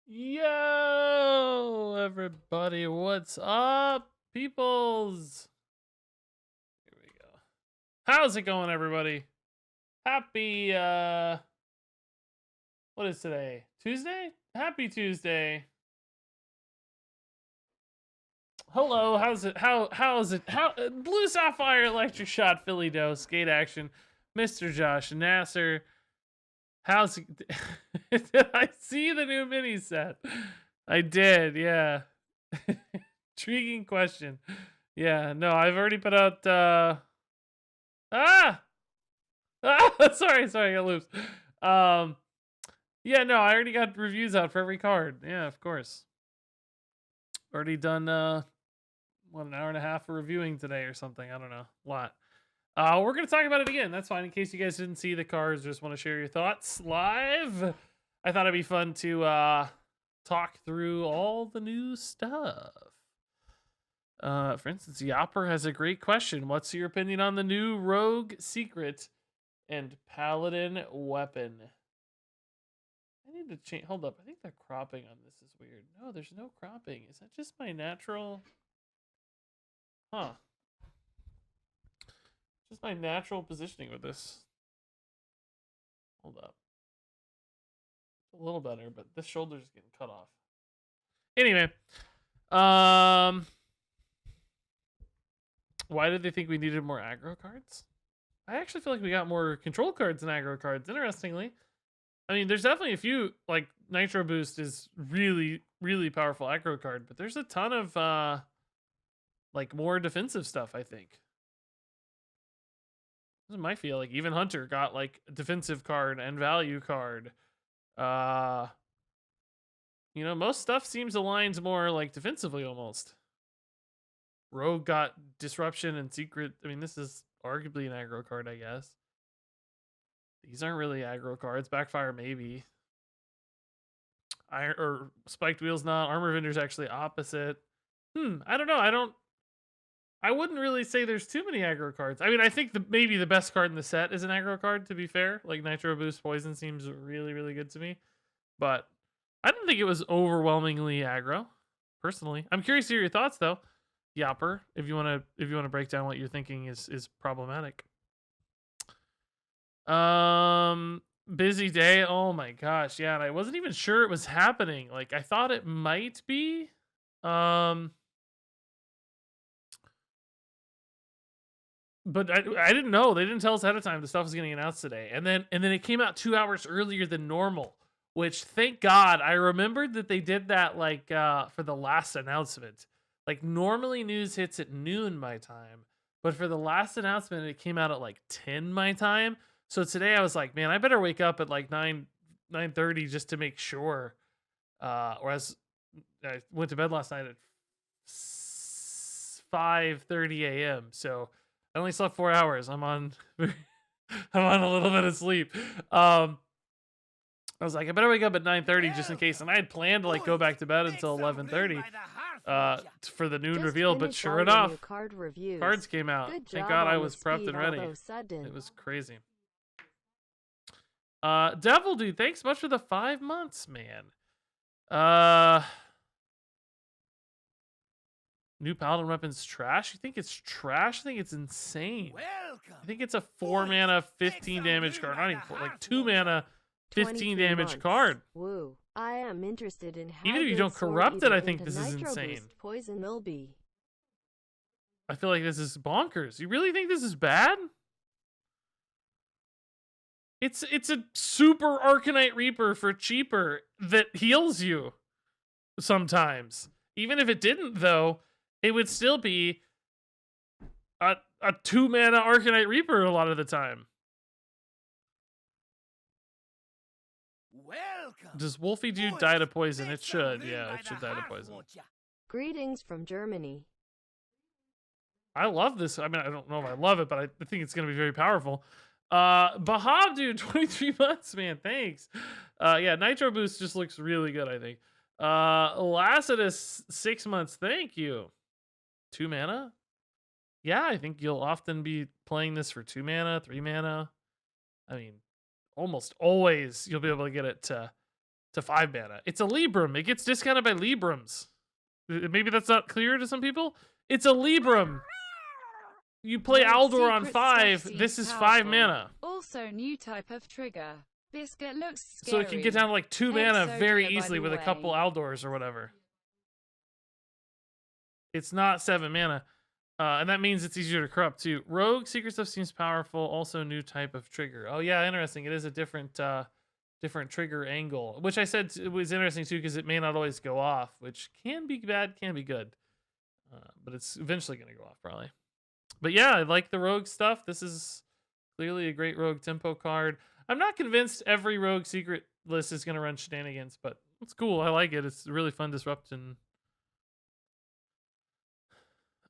Yo, everybody, what's up, peoples? Here we go. How's it going, everybody? Happy, what is today? Tuesday? Happy Tuesday. Hello, how's it? How's it? Blue Sapphire, Electric Shot, Philly Doe, Skate Action, Mr. Josh Nasser. How's it? Did I see the new mini set? I did, yeah. Intriguing question. Yeah, no, I've already put out ah! Sorry, I got loops. Yeah, no, I already got reviews out for every card. Yeah, of course. Already done what, an hour and a half of reviewing today or something. I don't know. A lot. We're gonna talk about it again. That's fine. In case you guys didn't see the cards, just want to share your thoughts live. I thought it'd be fun to talk through all the new stuff. For instance, Yopper has a great question. What's your opinion on the new Rogue Secret and Paladin weapon? I need to change. Hold up. I think the cropping on this is weird. No, there's no cropping. Is that just my natural? Huh. Just my natural positioning with this. Hold up. A little better, but this shoulder's getting cut off. Anyway, why did they think we needed more aggro cards? I actually feel like we got more control cards than aggro cards, interestingly. I mean, there's definitely a few, like Nitroboost is really, really powerful aggro card, but there's a ton of like more defensive stuff, I think. This is my feel. Like even Hunter got like a defensive card and value card. You know, most stuff seems aligned more like defensively almost. Rogue got disruption and secret. I mean, this is arguably an aggro card, I guess. These aren't really aggro cards. Backfire maybe. Iron or Spiked Wheel's not. Armor Vendor's actually opposite. I don't know. I wouldn't really say there's too many aggro cards. I mean, I think maybe the best card in the set is an aggro card, to be fair. Like Nitroboost Poison seems really, really good to me. But I didn't think it was overwhelmingly aggro, personally. I'm curious to hear your thoughts though. Yopper, if you wanna break down what you're thinking is problematic. Busy day. Oh my gosh, yeah, and I wasn't even sure it was happening. Like I thought it might be. But I didn't know. They didn't tell us ahead of time the stuff was getting announced today. And then it came out 2 hours earlier than normal, which thank God I remembered that they did that like for the last announcement. Like normally news hits at noon my time, but for the last announcement it came out at like 10 my time. So today I was like, man, I better wake up at like 9:30 just to make sure. Whereas I went to bed last night at 5:30 a.m. So I only slept 4 hours. I'm on a little bit of sleep. I was like, I better wake up at 9:30 just in case. And I had planned to like go back to bed until 11:30 for the noon reveal, but sure enough, cards came out. Thank God I was prepped and ready. It was crazy. Devil Dude, thanks much for the 5 months, man. New Paladin weapon's trash? You think it's trash? I think it's insane. I think it's a 4 mana, 15 damage card. Not even 4, like 2 mana, 15 damage card. Woo. I am interested in how even if you don't corrupt it, I think this is insane. Poison will be. I feel like this is bonkers. You really think this is bad? It's a super Arcanite Reaper for cheaper that heals you sometimes. Even if it didn't, though, it would still be a 2 mana Arcanite Reaper a lot of the time. Welcome. Does Wolfie Dude die to poison? It should, yeah, it should die to poison. Greetings from Germany. I love this. I mean, I don't know if I love it, but I think it's going to be very powerful. Bahab Dude, 23 months, man, thanks. Yeah, Nitroboost just looks really good, I think. Lacidus, 6 months, thank you. 2 mana? Yeah, I think you'll often be playing this for 2 mana, 3 mana. I mean, almost always you'll be able to get it to to 5 mana. It's a Libram. It gets discounted by Librams. Maybe that's not clear to some people. It's a Libram. You play Rogue Aldor on secret 5. stuff This seems is 5 powerful. mana. Also, new type of trigger. Biscuit looks So scary. it can get down to like 2 mana Exodia, very by easily the with a couple way. Aldors or whatever. It's not 7 mana. And that means it's easier to corrupt too. Rogue secret stuff seems powerful. Also new type of trigger. Oh yeah, interesting. It is a different different trigger angle, which I said was interesting too because it may not always go off, which can be bad, can be good. But it's eventually going to go off probably. But yeah, I like the rogue stuff. This is clearly a great rogue tempo card. I'm not convinced every rogue secret list is going to run shenanigans, but it's cool. I like it. It's really fun disrupting.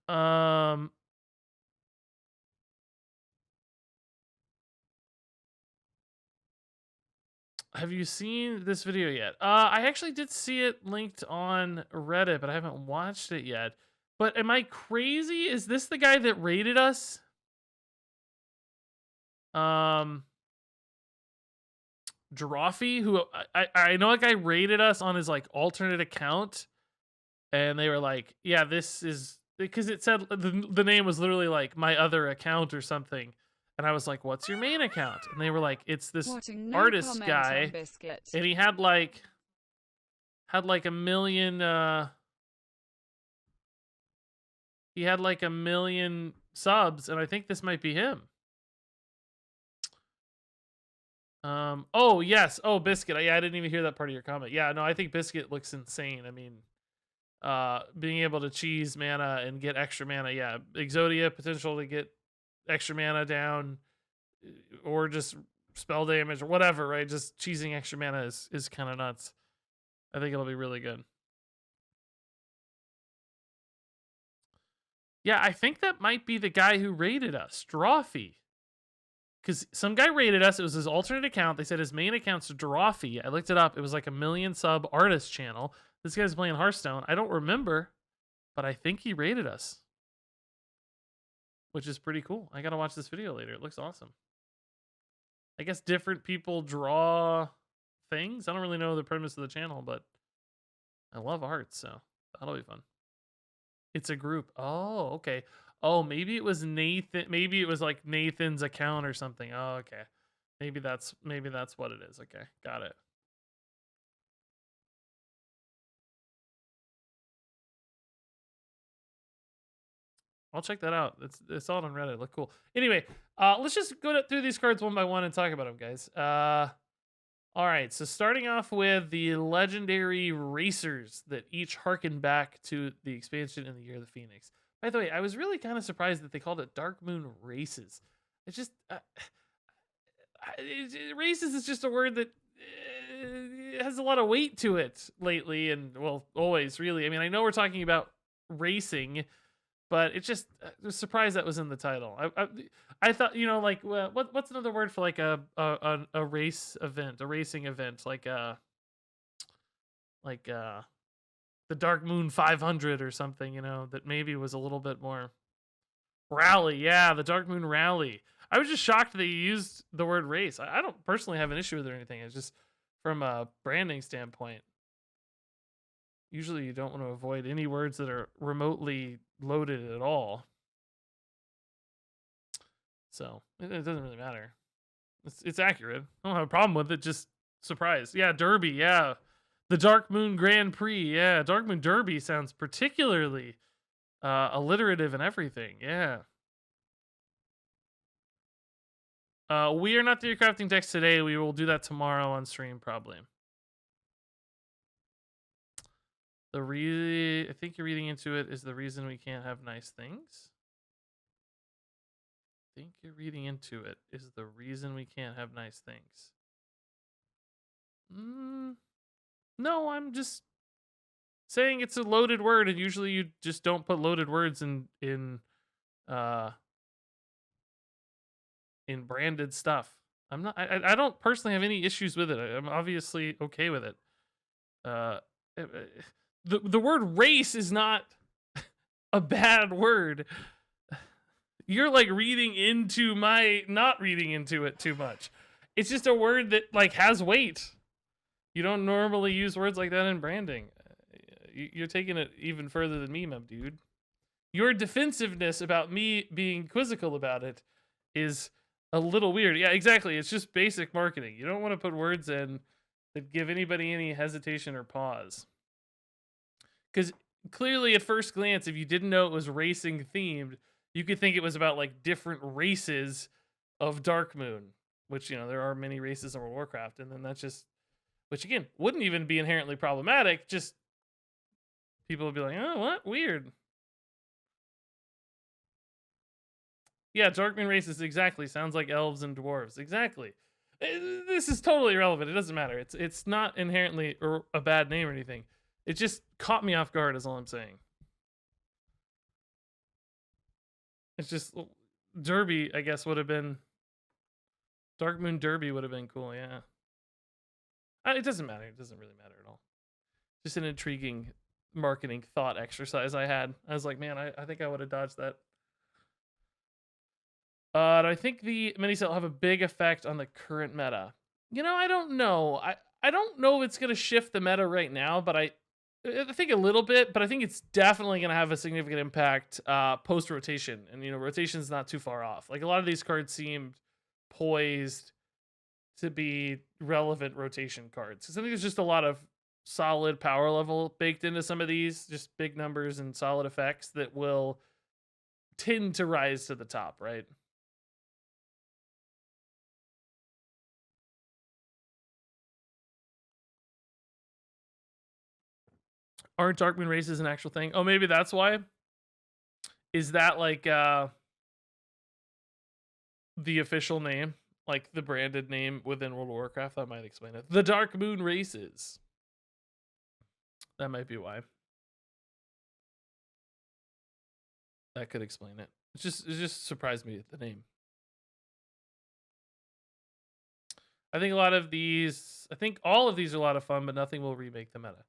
Have you seen this video yet? I actually did see it linked on Reddit, but I haven't watched it yet. But am I crazy? Is this the guy that raided us? Drawfee, who I know a guy raided us on his like alternate account, and they were like, yeah, this is because it said the name was literally like my other account or something. And I was like, what's your main account? And they were like, it's this Watching no artist comment guy. on Biscuit. And he had like a million he had like 1 million subs, and I think this might be him. Oh yes, oh Biscuit. Yeah, I didn't even hear that part of your comment. Yeah, no, I think Biscuit looks insane. I mean, being able to cheese mana and get extra mana, yeah. Exodia potential to get extra mana down, or just spell damage or whatever, right? Just cheesing extra mana is kind of nuts. I think it'll be really good. Yeah, I think that might be the guy who raided us, Drawfee. Because some guy raided us. It was his alternate account. They said his main account's Drawfee. I looked it up. It was like 1 million sub artist channel. This guy's playing Hearthstone. I don't remember, but I think he raided us, which is pretty cool. I got to watch this video later. It looks awesome. I guess different people draw things. I don't really know the premise of the channel, but I love art, so that'll be fun. It's a group. Oh, okay. Oh, maybe it was Nathan. Maybe it was like Nathan's account or something. Oh, okay. Maybe that's what it is. Okay, got it. I'll check that out. It's all on Reddit. Look cool. Anyway, let's just go through these cards one by one and talk about them, guys. All right. So starting off with the legendary racers that each harken back to the expansion in the Year of the Phoenix. By the way, I was really kind of surprised that they called it Darkmoon Races. It's just races is just a word that has a lot of weight to it lately, and well, always really. I mean, I know we're talking about racing, but it's just I was surprised that was in the title. I thought, you know, like what's another word for like a race event, a racing event, like the Darkmoon 500 or something, you know, that maybe was a little bit more rally. Yeah, the Darkmoon Rally. I was just shocked that you used the word race. I don't personally have an issue with it or anything. It's just from a branding standpoint. Usually you don't want to avoid any words that are remotely loaded at all. So it doesn't really matter. It's accurate. I don't have a problem with it. Just surprised. Yeah, Derby. Yeah. The Darkmoon Grand Prix. Yeah. Darkmoon Derby sounds particularly alliterative and everything. Yeah. We are not the crafting decks today. We will do that tomorrow on stream, probably. I think you're reading into it is the reason we can't have nice things. I think you're reading into it is the reason we can't have nice things. No, I'm just saying it's a loaded word, and usually you just don't put loaded words in branded stuff. I don't personally have any issues with it. I'm obviously okay with it. The word race is not a bad word. You're like reading into my not reading into it too much. It's just a word that like has weight. You don't normally use words like that in branding. You're taking it even further than me, my dude. Your defensiveness about me being quizzical about it is a little weird. Yeah, exactly. It's just basic marketing. You don't want to put words in that give anybody any hesitation or pause. Because clearly, at first glance, if you didn't know it was racing themed, you could think it was about like different races of Darkmoon, which, you know, there are many races in World of Warcraft. And then that's just, which again, wouldn't even be inherently problematic. Just people would be like, oh, what? Weird. Yeah, Darkmoon Races, exactly. Sounds like elves and dwarves. Exactly. This is totally irrelevant. It doesn't matter. It's not inherently a bad name or anything. It just caught me off guard, is all I'm saying. It's just Derby, I guess, would have been Darkmoon Derby would have been cool, yeah. It doesn't matter. It doesn't really matter at all. Just an intriguing marketing thought exercise I had. I was like, man, I think I would have dodged that. Do I think the mini set will have a big effect on the current meta? You know, I don't know. I don't know if it's going to shift the meta right now, but I think a little bit, but I think it's definitely going to have a significant impact post-rotation. And, you know, rotation's not too far off. Like, a lot of these cards seemed poised to be relevant rotation cards. Because I think there's just a lot of solid power level baked into some of these, just big numbers and solid effects that will tend to rise to the top, right? Aren't Darkmoon Races an actual thing? Oh, maybe that's why. Is that like the official name, like the branded name within World of Warcraft? That might explain it. The Darkmoon Races. That might be why. That could explain it. It just surprised me at the name. I think all of these are a lot of fun, but nothing will remake the meta.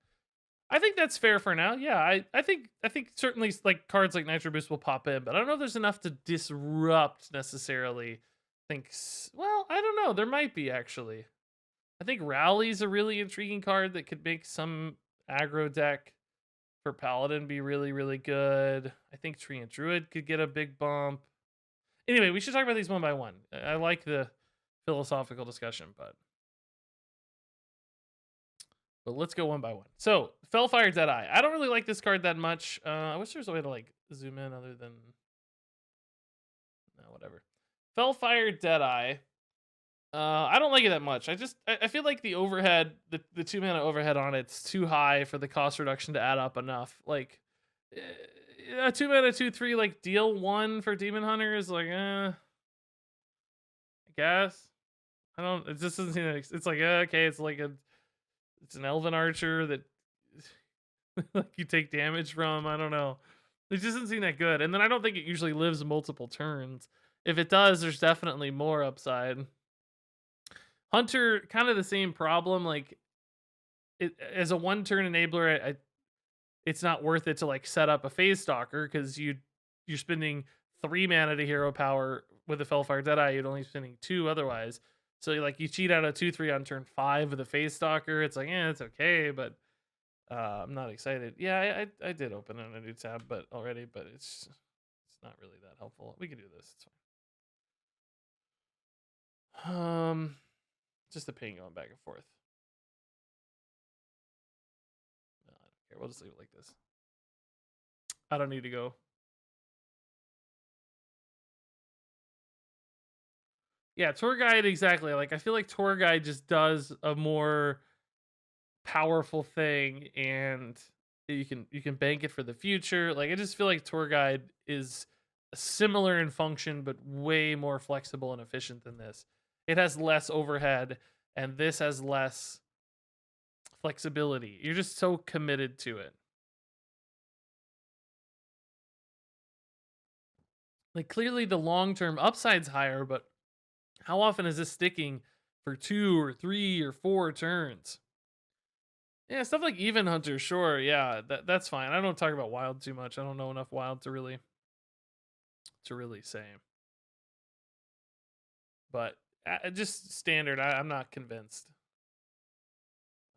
I think that's fair for now. Yeah, I think certainly like cards like Nitroboost will pop in, but I don't know if there's enough to disrupt necessarily. Well, I don't know. There might be actually. I think Rally's a really intriguing card that could make some aggro deck for Paladin be really, really good. I think Tree and Druid could get a big bump. Anyway, we should talk about these one by one. I like the philosophical discussion, but let's go one by one. So, Fellfire Deadeye. I don't really like this card that much. I wish there was a way to like zoom in other than... No, whatever. Fellfire Deadeye. I don't like it that much. I feel like the overhead, the 2-mana overhead on it's too high for the cost reduction to add up enough. Like, a 2-mana 2/3 like deal 1 for Demon Hunter is like, I guess. I don't. It just doesn't seem that. It's like, okay, it's like it's an elven archer that like you take damage from. I don't know. It just doesn't seem that good. And then I don't think it usually lives multiple turns. If it does, there's definitely more upside. Hunter, kind of the same problem. Like, it as a 1-turn enabler, it's not worth it to like set up a Phase Stalker because you're spending 3 mana to hero power with a Fellfire Deadeye. You'd only be spending 2 otherwise. So like you cheat out a 2/3 on turn 5 with a Phase Stalker. It's like, it's okay, but I'm not excited. Yeah, I did open it on a new tab, but it's not really that helpful. We can do this. It's fine. Just a ping going back and forth. No, I don't care. We'll just leave it like this. I don't need to go. Yeah, Tour Guide, exactly. Like, I feel like Tour Guide just does a more powerful thing, and you can bank it for the future. Like, I just feel like Tour Guide is similar in function, but way more flexible and efficient than this. It has less overhead, and this has less flexibility. You're just so committed to it. Like, clearly the long-term upside's higher, but how often is this sticking for 2 or 3 or 4 turns? Yeah, stuff like Even Hunter, sure. Yeah, that's fine. I don't talk about Wild too much. I don't know enough Wild to really say. But just standard, I'm not convinced.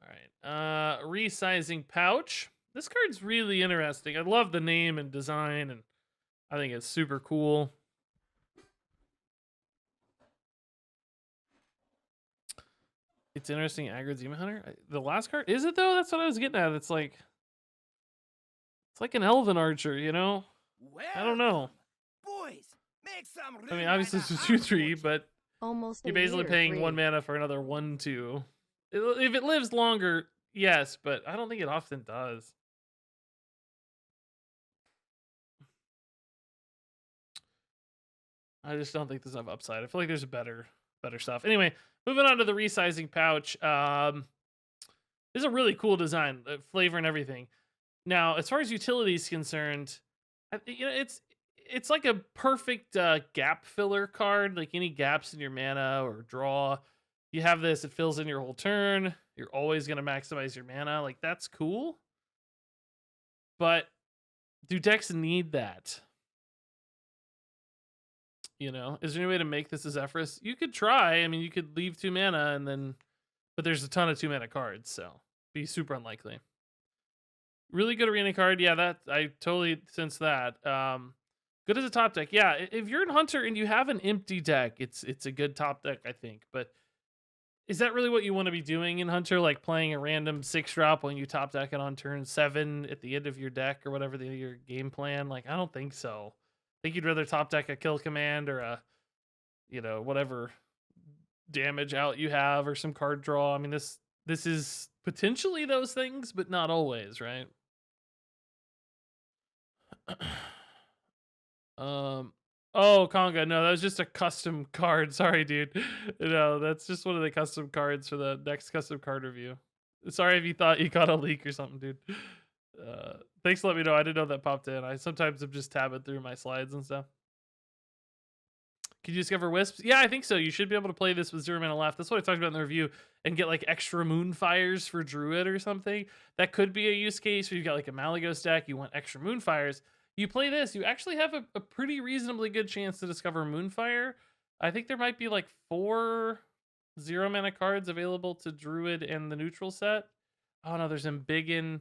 All right. Resizing Pouch. This card's really interesting. I love the name and design, and I think it's super cool. It's interesting. Aggro Demon Hunter. The last card, is it though? That's what I was getting at. It's like an Elven Archer, you know? I don't know. Boys, make some room I mean, by obviously the it's a 2/3, Arbor. but Almost you're a basically year, paying 3. 1 mana for another 1/2. If it lives longer, yes, but I don't think it often does. I just don't think there's enough upside. I feel like there's better stuff. Anyway, moving on to the Resizing Pouch. This is a really cool design, flavor and everything. Now, as far as utility is concerned, it's like a perfect gap filler card. Like any gaps in your mana or draw, you have this. It fills in your whole turn. You're always going to maximize your mana. Like, that's cool. But do decks need that? You know, is there any way to make this a Zephrys? You could try. I mean, you could leave 2 mana and then, but there's a ton of 2 mana cards, so be super unlikely. Really good arena card. Yeah, that I totally sense that. Good as a top deck. Yeah, if you're in Hunter and you have an empty deck, it's a good top deck, I think. But is that really what you want to be doing in Hunter? Like playing a random 6-drop when you top deck it on turn 7 at the end of your deck or whatever your game plan? Like, I don't think so. I think you'd rather top deck a kill command or a, whatever damage out you have or some card draw. I mean, this is potentially those things, but not always, right? Oh, Conga, no, that was just a custom card. Sorry, dude. No, that's just one of the custom cards for the next custom card review. Sorry if you thought you got a leak or something, dude. Thanks for letting me know. I didn't know that popped in. I sometimes am just tabbing through my slides and stuff. Can you discover wisps? Yeah, I think so. You should be able to play this with 0 mana left. That's what I talked about in the review. And get like extra Moonfires for Druid or something. That could be a use case where you've got like a Malygos deck. You want extra Moonfires. You play this, you actually have a pretty reasonably good chance to discover Moonfire. I think there might be like 4 0 mana cards available to Druid and the neutral set. Oh no, there's Embiggen,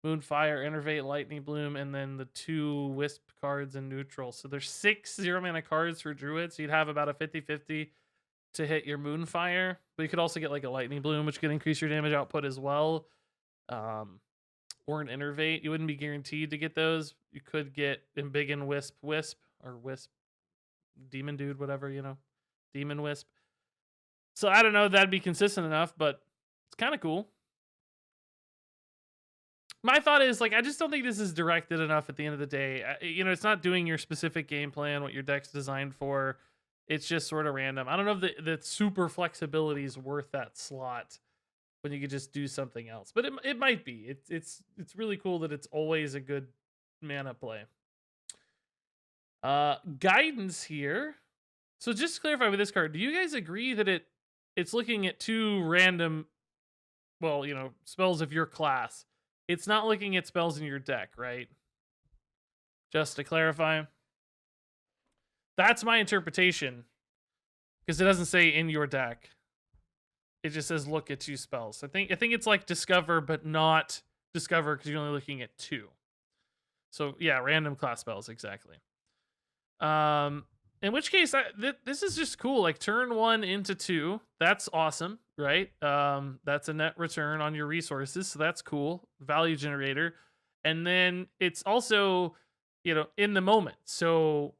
Moonfire, Enervate, Lightning Bloom, and then the 2 Wisp cards in neutral. So there's 6 0 mana cards for Druid, so you'd have about a 50-50 to hit your Moonfire. But you could also get like a Lightning Bloom, which could increase your damage output as well. Or an Enervate. You wouldn't be guaranteed to get those. You could get Embiggen Wisp, or Wisp Demon Dude, whatever, Demon Wisp. So I don't know if that'd be consistent enough, but it's kind of cool. My thought is, like, I just don't think this is directed enough at the end of the day. It's not doing your specific game plan, what your deck's designed for. It's just sort of random. I don't know if the super flexibility is worth that slot when you could just do something else. But it might be. It's really cool that it's always a good mana play. Guidance here. So just to clarify with this card, do you guys agree that it's looking at 2 random, spells of your class? It's not looking at spells in your deck, right? Just to clarify. That's my interpretation. Because it doesn't say in your deck. It just says look at 2 spells. I think it's like discover, but not discover because you're only looking at 2. So yeah, random class spells, exactly. In which case, this is just cool. Like turn 1 into 2. That's awesome, right? That's a net return on your resources, so that's cool. Value generator. And then it's also, in the moment. So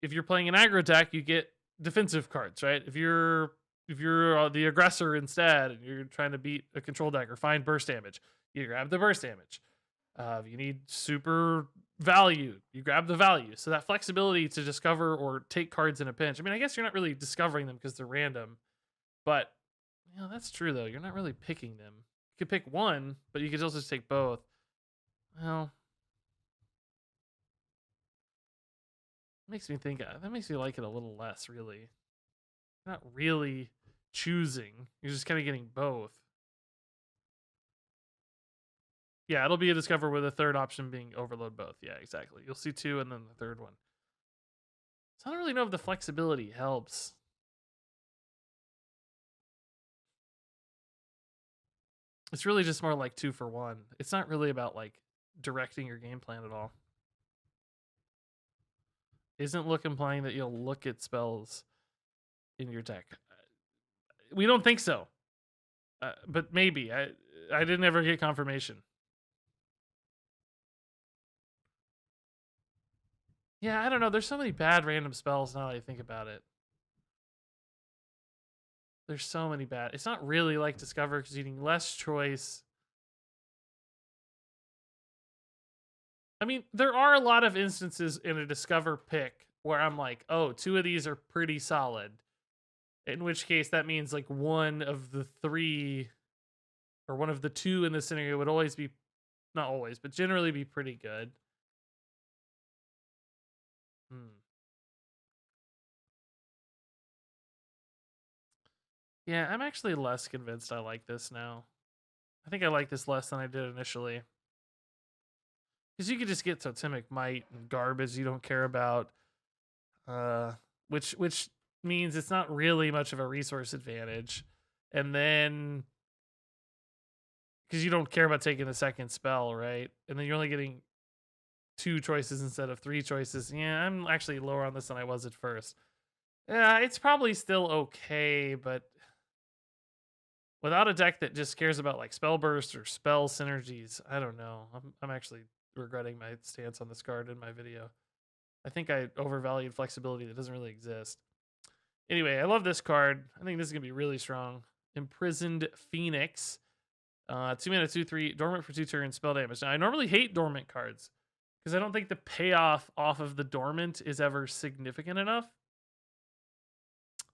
if you're playing an aggro deck, you get defensive cards, right? If you're the aggressor instead and you're trying to beat a control deck or find burst damage, you grab the burst damage. If you need super value, you grab the value. So that flexibility to discover or take cards in a pinch. I mean, I guess you're not really discovering them because they're random, but that's true though. You're not really picking them. You could pick one, but you could also just take both. Well, makes me think that makes me like it a little less, really. Not really choosing. You're just kind of getting both. Yeah, it'll be a discover with a third option being overload both. Yeah, exactly. You'll see 2 and then the third one. So I don't really know if the flexibility helps. It's really just more like 2 for 1. It's not really about like directing your game plan at all. Isn't look implying that you'll look at spells in your deck? We don't think so. But maybe. I didn't ever get confirmation. Yeah, I don't know. There's so many bad random spells now that I think about it. There's so many bad. It's not really like Discover because you're getting less choice. I mean, there are a lot of instances in a Discover pick where I'm like, oh, 2 of these are pretty solid. In which case, that means like one of the 3 or one of the 2 in this scenario would always be, not always, but generally be pretty good. Yeah, I'm actually less convinced I like this now. I think I like this less than I did initially. Because you could just get Totemic Might and garbage you don't care about. Which means it's not really much of a resource advantage. And then, because you don't care about taking the second spell, right? And then you're only getting 2 choices instead of 3 choices. Yeah, I'm actually lower on this than I was at first. Yeah, it's probably still okay, but without a deck that just cares about like spell burst or spell synergies, I don't know. I'm actually regretting my stance on this card in my video. I think I overvalued flexibility that doesn't really exist. Anyway, I love this card. I think this is gonna be really strong. Imprisoned Phoenix. 2 mana, 2/3, dormant for 2 turns, spell damage. Now I normally hate dormant cards because I don't think the payoff off of the dormant is ever significant enough.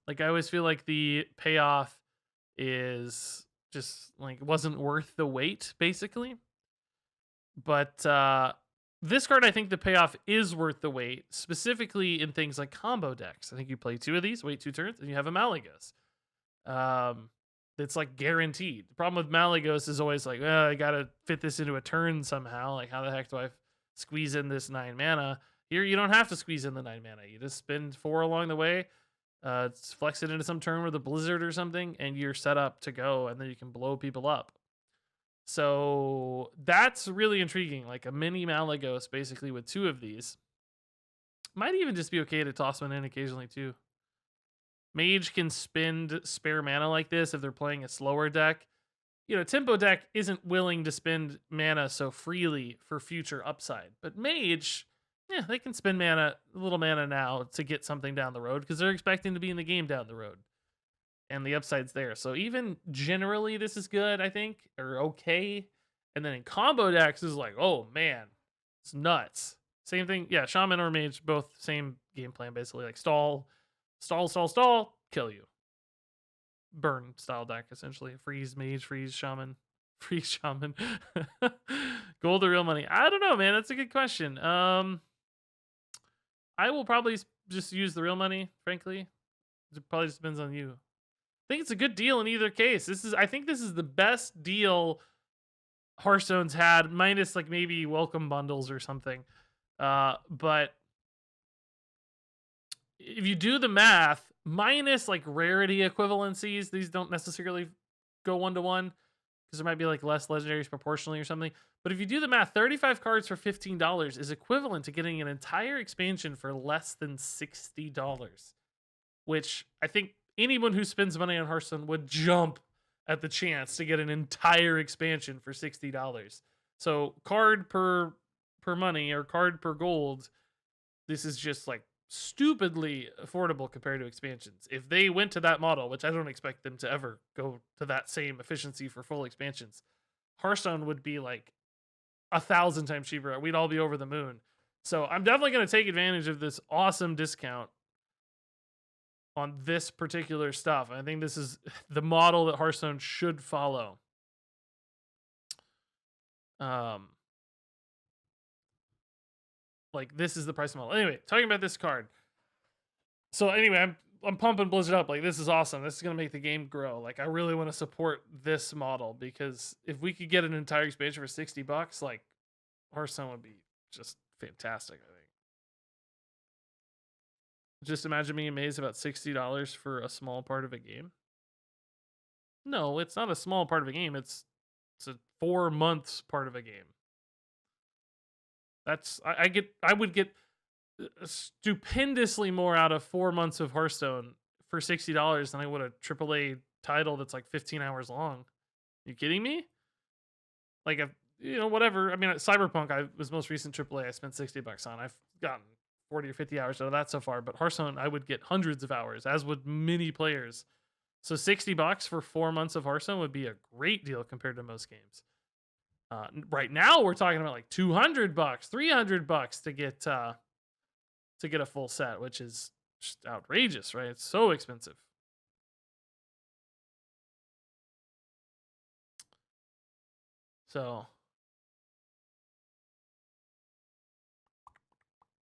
Like I always feel like the payoff is just like wasn't worth the wait, basically. But this card, I think the payoff is worth the wait, specifically in things like combo decks. I think you play 2 of these, wait 2 turns, and you have a Malygos. It's like guaranteed. The problem with Malygos is always like, I gotta fit this into a turn somehow. Like, how the heck do I squeeze in this 9 mana? Here, you don't have to squeeze in the 9 mana. You just spend 4 along the way. Flex it into some turn with a blizzard or something, and you're set up to go, and then you can blow people up. So that's really intriguing. Like a mini Malygos, basically with 2 of these. Might even just be okay to toss one in occasionally too. Mage can spend spare mana like this if they're playing a slower deck. You know, tempo deck isn't willing to spend mana so freely for future upside, but Mage, yeah, they can spend mana, a little mana now to get something down the road because they're expecting to be in the game down the road. And the upside's there. So even generally this is good, I think, or okay. And then in combo decks is like, oh man, it's nuts. Same thing. Yeah, Shaman or Mage, both same game plan, basically. Like stall, kill you. Burn style deck, essentially. Freeze Mage, freeze Shaman. Freeze Shaman. Gold or real money? I don't know, man. That's a good question. I will probably just use the real money, frankly. It probably just depends on you. I think it's a good deal in either case. I think this is the best deal Hearthstone's had, minus like maybe welcome bundles or something. But if you do the math, minus like rarity equivalencies, these don't necessarily go 1-to-1 because there might be like less legendaries proportionally or something. But if you do the math, 35 cards for $15 is equivalent to getting an entire expansion for less than $60, which I think anyone who spends money on Hearthstone would jump at the chance to get an entire expansion for $60. So card per money or card per gold, this is just like stupidly affordable compared to expansions. If they went to that model, which I don't expect them to ever go to that same efficiency for full expansions, Hearthstone would be like 1,000 times cheaper. We'd all be over the moon. So I'm definitely going to take advantage of this awesome discount on this particular stuff. I think this is the model that Hearthstone should follow. Like this is the price model. Anyway, talking about this card. So anyway, I'm pumping Blizzard up. Like this is awesome. This is gonna make the game grow. Like I really want to support this model because if we could get an entire expansion for $60, like Hearthstone would be just fantastic. I think. Just imagine being amazed about $60 for a small part of a game. No, it's not a small part of a game. It's It's a 4 months part of a game. That's I would get stupendously more out of 4 months of Hearthstone for $60 than I would a AAA title that's like 15 hours long. You kidding me? Like, whatever. I mean, Cyberpunk, was most recent AAA I spent $60 on. I've gotten 40 or 50 hours out of that so far, but Hearthstone, I would get hundreds of hours, as would many players. So $60 for 4 months of Hearthstone would be a great deal compared to most games. Right now, we're talking about like $200, $300 to get a full set, which is just outrageous, right? It's so expensive. So,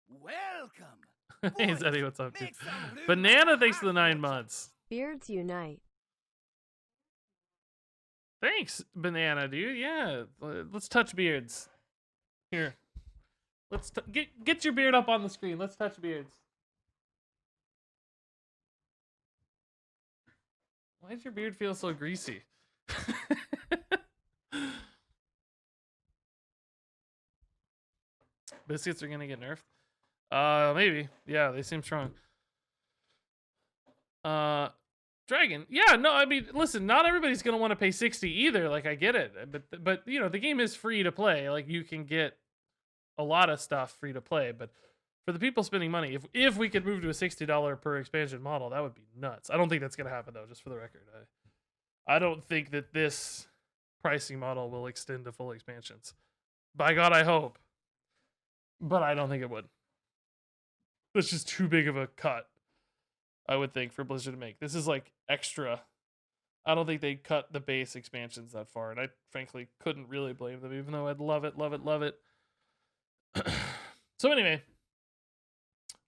Welcome. hey Boys, Zeddy, what's up, dude? make some room Banana, for thanks for the 9 Hearthstone. months. Beards unite. Thanks, Banana, dude. Yeah, let's touch beards. Here, let's get your beard up on the screen. Let's touch beards. Why does your beard feel so greasy? Biscuits are gonna get nerfed. Maybe. Yeah, they seem strong. Dragon. Yeah, no, I mean, listen, not everybody's gonna want to pay 60 either. Like, I get it, but the game is free to play. Like, you can get a lot of stuff free to play. But for the people spending money, if we could move to a $60 per expansion model, that would be nuts. I don't think that's gonna happen though. Just for the record, I don't think that this pricing model will extend to full expansions. By God, I hope. But I don't think it would. It's just too big of a cut, I would think, for Blizzard to make. This is like extra. I don't think they cut the base expansions that far, and I frankly couldn't really blame them, even though I'd love it, love it, love it. So anyway,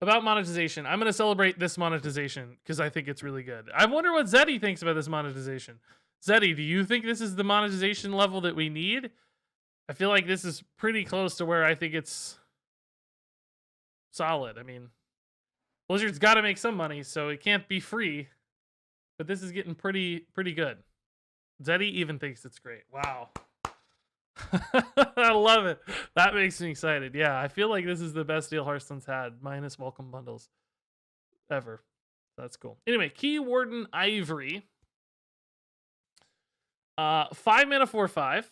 about monetization. I'm going to celebrate this monetization because I think it's really good. I wonder what Zeddy thinks about this monetization. Zeddy, do you think this is the monetization level that we need? I feel like this is pretty close to where I think it's solid. I mean, Blizzard's got to make some money, so it can't be free. But this is getting pretty good. Zeddy even thinks it's great. Wow. I love it. That makes me excited. Yeah, I feel like this is the best deal Hearthstone's had, minus welcome bundles, ever. That's cool. Anyway, Keywarden Ivory. 5 mana 4/5.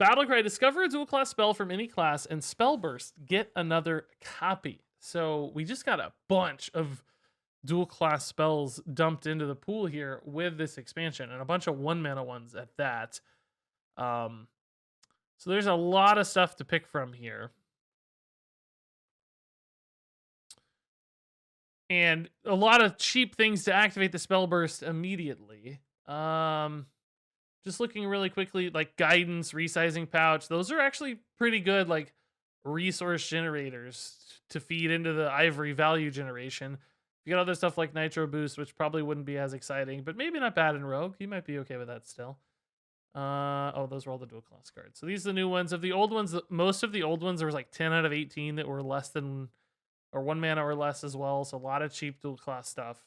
Battlecry, discover a dual class spell from any class and spell burst. Get another copy. So we just got a bunch of dual class spells dumped into the pool here with this expansion, and a bunch of 1 mana ones at that. So there's a lot of stuff to pick from here. And a lot of cheap things to activate the spell burst immediately. Just looking really quickly, like Guidance, Resizing Pouch, those are actually pretty good, like, resource generators to feed into the Ivory value generation. You got other stuff like Nitroboost, which probably wouldn't be as exciting, but maybe not bad in Rogue. You might be okay with that still. Oh, those were all the dual class cards. So these are the new ones. Of the old ones, most of the old ones, there was like 10 out of 18 that were less than, or 1 mana or less as well. So a lot of cheap dual class stuff.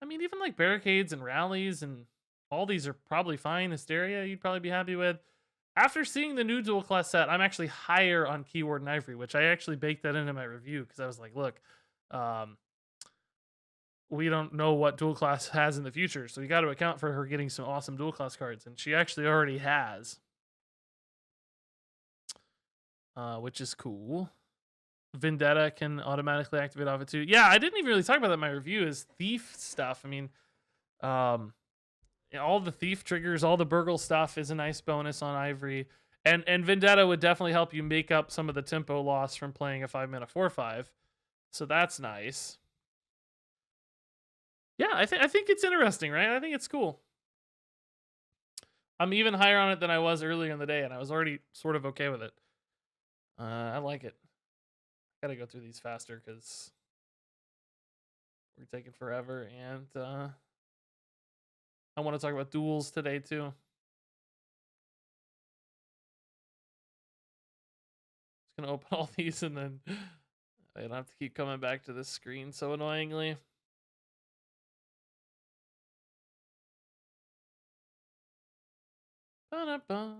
I mean, even like Barricades and Rallies and all these are probably fine. Hysteria, you'd probably be happy with. After seeing the new dual class set, I'm actually higher on Keywarden Ivory, which I actually baked that into my review because I was like, look, we don't know what dual class has in the future, so you got to account for her getting some awesome dual class cards, and she actually already has, which is cool. Vendetta can automatically activate off it too. Yeah, I didn't even really talk about that in my review. Is thief stuff. I mean, all the thief triggers, all the burgle stuff is a nice bonus on Ivory, and Vendetta would definitely help you make up some of the tempo loss from playing a 5 mana 4/5. So that's nice. Yeah, I think it's interesting, right? I think it's cool. I'm even higher on it than I was earlier in the day, and I was already sort of okay with it. I like it. Gotta go through these faster because we're taking forever, and I want to talk about duels today too. Just gonna open all these, and then I don't have to keep coming back to this screen so annoyingly. Ba-da-ba.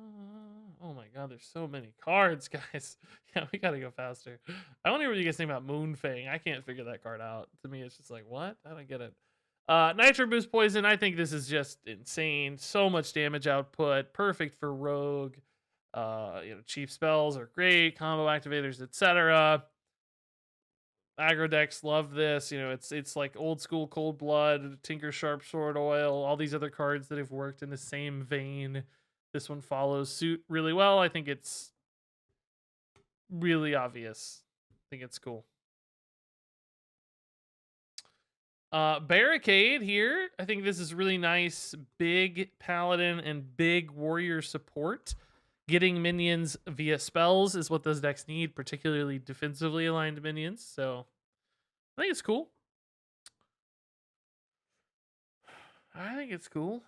Oh my god, there's so many cards, guys. Yeah, we gotta go faster. I wonder what you guys think about Moonfang. I can't figure that card out. To me, it's just like, what? I don't get it. Nitroboost Poison. I think this is just insane. So much damage output. Perfect for Rogue. Cheap spells are great. Combo activators, etc. Aggro decks love this. It's like old school Cold Blood, Tinker Sharp Sword Oil, all these other cards that have worked in the same vein. This one follows suit really well. I think it's really obvious. I think it's cool. Barricade here. I think this is really nice. Big Paladin and big Warrior support. Getting minions via spells is what those decks need, particularly defensively aligned minions. So I think it's cool. I think it's cool.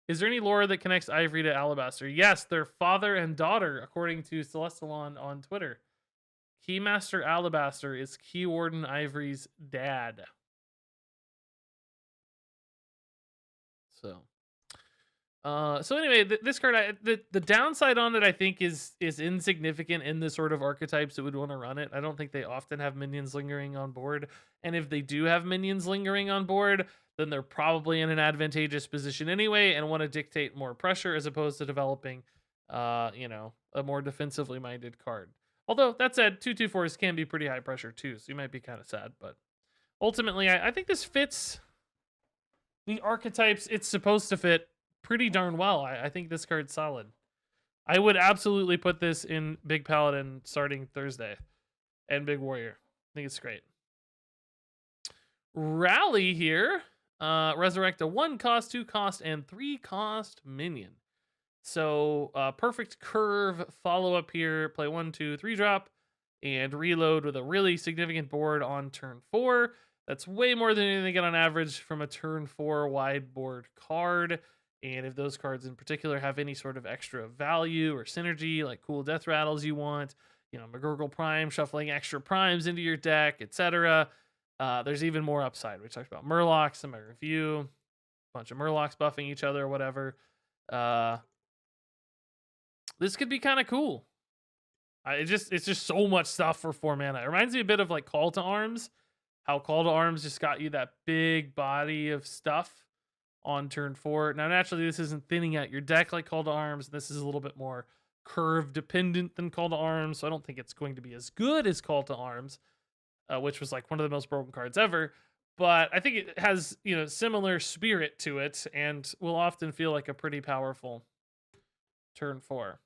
Is there any lore that connects Ivory to Alabaster? Yes, they're father and daughter, according to Celestial on Twitter. Keymaster Alabaster is Keywarden Ivory's dad. So anyway, this card, the downside on it, I think, is insignificant in the sort of archetypes that would want to run it. I don't think they often have minions lingering on board, and if they do have minions lingering on board, then they're probably in an advantageous position anyway, and want to dictate more pressure as opposed to developing, a more defensively minded card. Although that said, 2/2/4s can be pretty high pressure too, so you might be kind of sad. But ultimately, I think this fits the archetypes it's supposed to fit pretty darn well. I think this card's solid. I would absolutely put this in Big Paladin starting Thursday and Big Warrior. I think it's great. Rally here. Resurrect a 1-cost, 2-cost, and 3-cost minion. So perfect curve follow up here. Play 1, 2, 3 drop and reload with a really significant board on turn 4. That's way more than anything they get on average from a turn 4 wide board card. And if those cards in particular have any sort of extra value or synergy, like cool death rattles you want, McGurgle Prime, shuffling extra primes into your deck, etc. There's even more upside. We talked about Murlocs in my review, a bunch of Murlocs buffing each other or whatever. This could be kind of cool. It's just so much stuff for 4 mana. It reminds me a bit of like Call to Arms, how Call to Arms just got you that big body of stuff on turn 4. Now, naturally, this isn't thinning out your deck like Call to Arms. This is a little bit more curve dependent than Call to Arms, so I don't think it's going to be as good as Call to Arms, which was like one of the most broken cards ever. But I think it has, similar spirit to it and will often feel like a pretty powerful turn 4.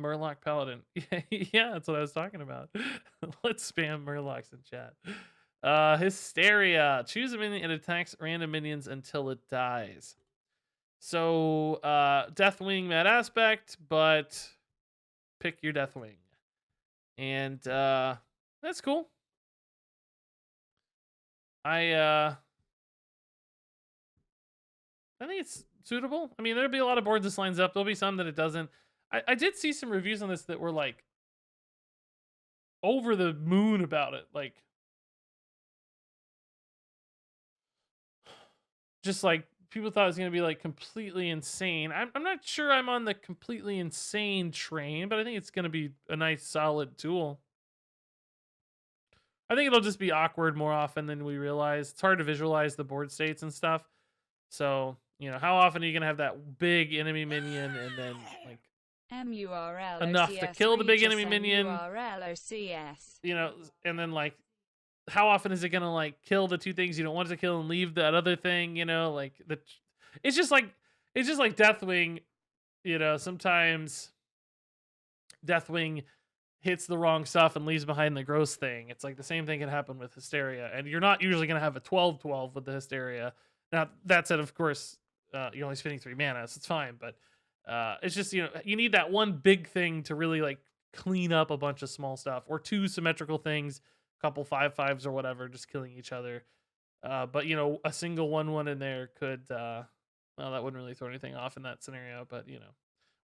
Murloc Paladin. Yeah, that's what I was talking about. Let's spam Murlocs in chat. Hysteria. Choose a minion and attacks random minions until it dies. So, Deathwing Mad Aspect, but pick your Deathwing. And that's cool. I think it's suitable. I mean, there'll be a lot of boards this lines up. There'll be some that it doesn't. I did see some reviews on this that were like over the moon about it. Like, just like people thought it was going to be like completely insane. I'm not sure I'm on the completely insane train, but I think it's going to be a nice solid tool. I think it'll just be awkward more often than we realize. It's hard to visualize the board states and stuff. So, how often are you going to have that big enemy minion and then like MURL enough to kill the big enemy minion? MURL and then like how often is it gonna like kill the 2 things you don't want it to kill and leave that other thing? It's just like Deathwing. Sometimes Deathwing hits the wrong stuff and leaves behind the gross thing. It's like the same thing can happen with Hysteria, and you're not usually gonna have a 12/12 with the Hysteria. Now that said, of course, you're only spending 3 mana, so it's fine. But it's just you need that one big thing to really like clean up a bunch of small stuff, or 2 symmetrical things. Couple 5/5s or whatever, just killing each other. But a single 1/1 in there could well, that wouldn't really throw anything off in that scenario, but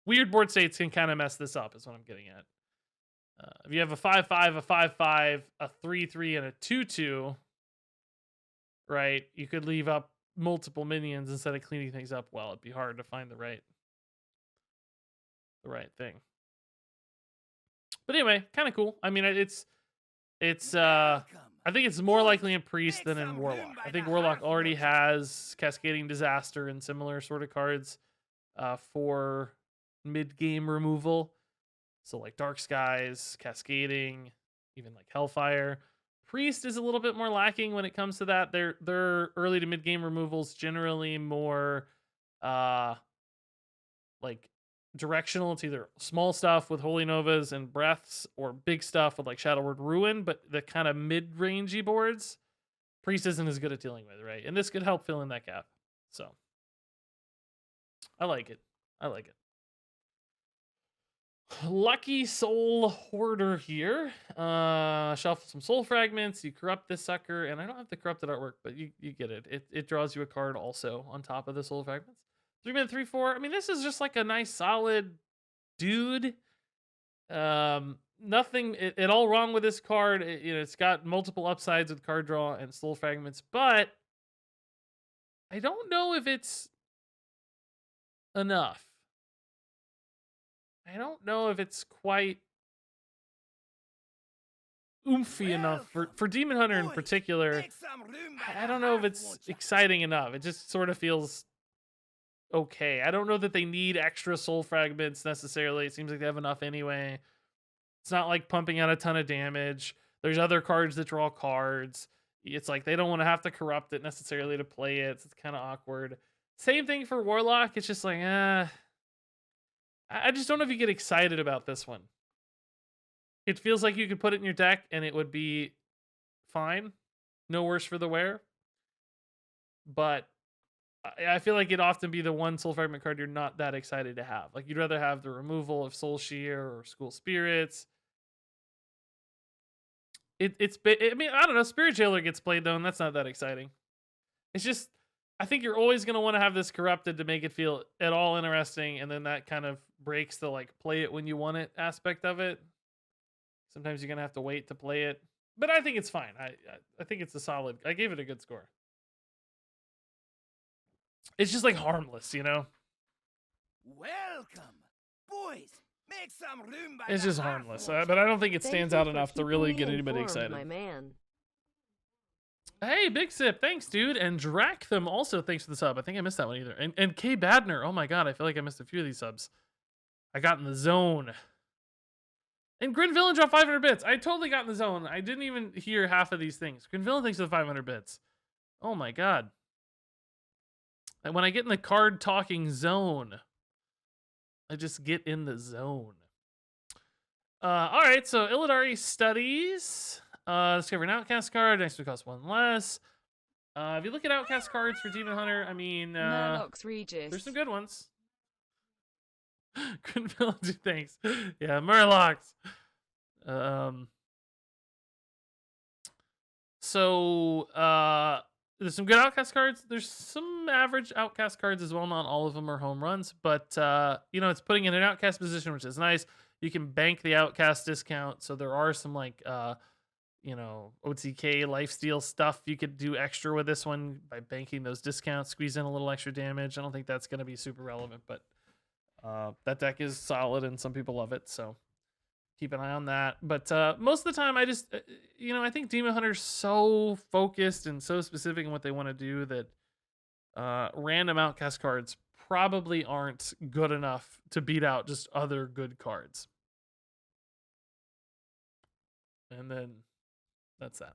weird board states can kind of mess this up is what I'm getting at. If you have a 5/5, a 5/5, a 3/3, and a 2/2, right, you could leave up multiple minions instead of cleaning things up well, it'd be hard to find the right thing. But anyway, kind of cool. I mean, it's I think it's more likely in Priest than in Warlock. I think Warlock already has Cascading Disaster and similar sort of cards for mid-game removal. So like Dark Skies, Cascading, even like Hellfire. Priest is a little bit more lacking when it comes to that. Their early to mid-game removals generally more like directional. It's either small stuff with Holy Novas and Breaths or big stuff with like Shadow Word Ruin, but the kind of mid-rangey boards, Priest isn't as good at dealing with, right? And this could help fill in that gap. So I like it. Lucky Soul Hoarder here. Shuffle some soul fragments. You corrupt this sucker, and I don't have the corrupted artwork, but you get it. It draws you a card also on top of the soul fragments. 3-mana 3/4. I mean, this is just like a nice solid dude. Nothing at all wrong with this card. It's got multiple upsides with card draw and soul fragments, but I don't know if it's enough. I don't know if it's quite oomphy enough for Demon Hunter in particular. I don't know if it's exciting enough. It just sort of feels okay. I don't know that they need extra soul fragments necessarily. It seems like they have enough anyway. It's not like pumping out a ton of damage. There's other cards that draw cards. It's like they don't want to have to corrupt it necessarily to play it. So it's kind of awkward. Same thing for Warlock. It's just like, I just don't know if you get excited about this one. It feels like you could put it in your deck and it would be fine. No worse for the wear. But I feel like it'd often be the one soul fragment card you're not that excited to have. Like you'd rather have the removal of Soul Shear or School Spirits. I don't know. Spirit Jailer gets played though, and that's not that exciting. It's just, I think you're always going to want to have this corrupted to make it feel at all interesting, and then that kind of breaks the like play it when you want it aspect of it. Sometimes you're going to have to wait to play it, but I think it's fine. I think it's a solid. I gave it a good score. It's just like harmless, Welcome, boys. Make some room by It's the just hearth harmless, watch. but I don't think it Thank stands you out for enough to keeping really me get anybody informed, excited. my man. Hey, Big Sip, thanks, dude. And Draktham also thanks for the sub. I think I missed that one either. And K Badner, oh my god, I feel like I missed a few of these subs. I got in the zone. And Grin Villain dropped 500 bits. I totally got in the zone. I didn't even hear half of these things. Grin Villain thanks for the 500 bits. Oh my god. And when I get in the card talking zone, I just get in the zone. All right, so Illidari studies. Discover an outcast card. Next would cost one less. If you look at outcast cards for Demon Hunter, I mean, Murloc's Regis. there's some good ones. Good villain, thanks. Yeah, Murlocs. There's some good outcast cards. There's some average outcast cards as well. Not all of them are home runs, but it's putting in an outcast position, which is nice. You can bank the outcast discount, so there are some like OTK lifesteal stuff you could do extra with this one by banking those discounts, squeeze in a little extra damage. I don't think that's going to be super relevant, but that deck is solid and some people love it, so keep an eye on that. But most of the time I just I think Demon Hunter's so focused and so specific in what they want to do that random outcast cards probably aren't good enough to beat out just other good cards. And then that's that.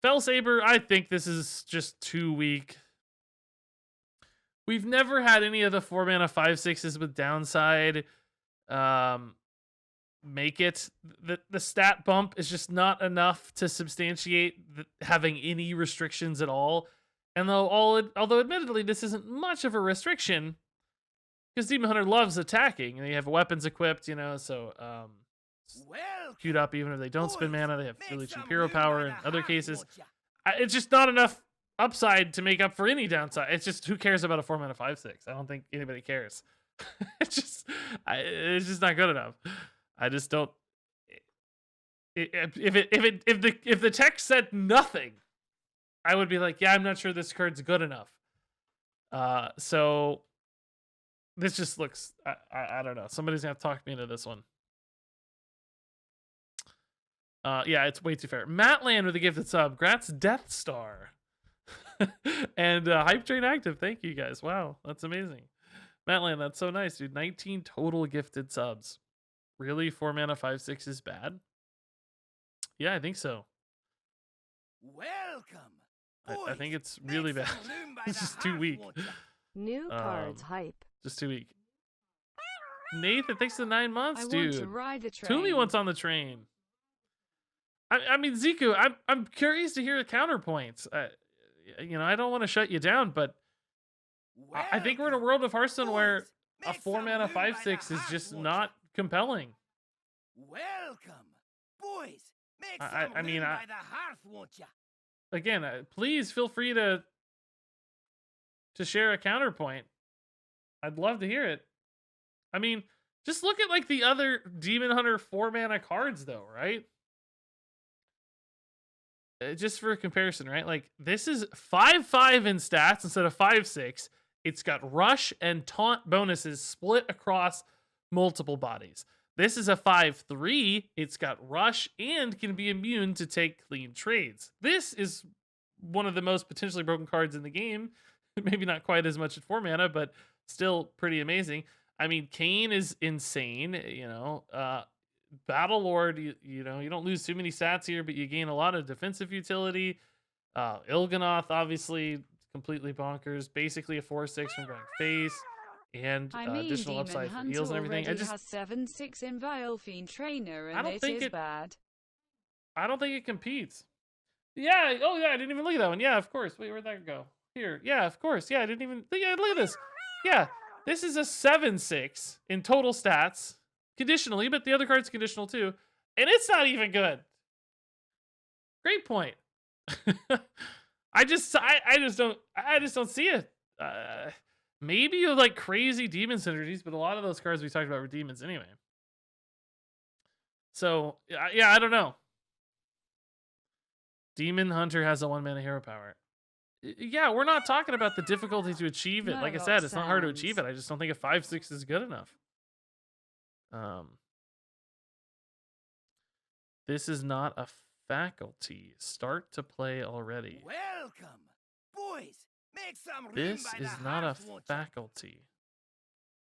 Bellsaber, I think this is just too weak. We've never had any of the 4-mana 5/6s with downside make it. The stat bump is just not enough to substantiate having any restrictions at all. And although admittedly this isn't much of a restriction, because Demon Hunter loves attacking, and they have weapons equipped, so queued up even if they don't spend mana. They have really cheap hero power in other cases. It's just not enough upside to make up for any downside. It's just, who cares about a 4-mana 5/6? I don't think anybody cares. It's just not good enough. I just don't. If the text said nothing, I would be like, yeah, I'm not sure this card's good enough. So this just looks, I don't know. Somebody's gonna have to talk me into this one. Yeah, it's way too fair. Mattland with a gifted sub. Grats Death Star. And Hype Train Active. Thank you guys. Wow, that's amazing. Mattland, that's so nice, dude. 19 total gifted subs. Really? 4 mana 5/6 is bad? Yeah, I think so. Welcome. I think it's really bad. It's just too weak. New cards hype. Just too weak. Nathan, thanks for the 9 months, I dude. want to ride the train. Toomey wants on the train. I mean, Ziku, I'm curious to hear the counterpoints. You know, I don't want to shut you down, but I think we're in a world of Hearthstone where a 4 mana 5/6 is just not compelling. Welcome, boys. Make I some mean, room by the hearth, won't ya? Again, please feel free to share a counterpoint. I'd love to hear it. I mean, just look at like the other Demon Hunter 4 mana cards, though, right? Just for a comparison, right? Like this is 5/5 in stats instead of 5/6. It's got rush and taunt bonuses split across multiple bodies. This is a 5/3. It's got rush and can be immune to take clean trades. This is one of the most potentially broken cards in the game. Maybe not quite as much at 4 mana, but still pretty amazing. I mean, Kane is insane, you know. Battle Lord, you know, you don't lose too many stats here, but you gain a lot of defensive utility. Il'gynoth, obviously, completely bonkers. Basically a 4/6 from going face. And I mean, additional Demon upside for Hunter heals and everything. already has 7/6 in Vilephiend Trainer, I and don't it think is bad. I don't think it competes. Yeah. Oh, yeah. I didn't even look at that one. Yeah, of course. Wait, where'd that go? Here. Yeah, of course. Yeah, I didn't even. Yeah, look at this. Yeah, this is a 7/6 in total stats conditionally, but the other card's conditional too, and it's not even good. Great point. I just don't see it. Maybe you have like crazy demon synergies, but a lot of those cards we talked about were demons anyway. So yeah, I don't know. Demon Hunter has a 1 mana hero power. Yeah, we're not talking about the difficulty to achieve it. No, Like I said, it's not hard to sounds. achieve it. I just don't think a 5/6 is good enough. This is not a faculty. Start to play already. Welcome, boys. Make some room This by is the not a hearth, won't ya? faculty.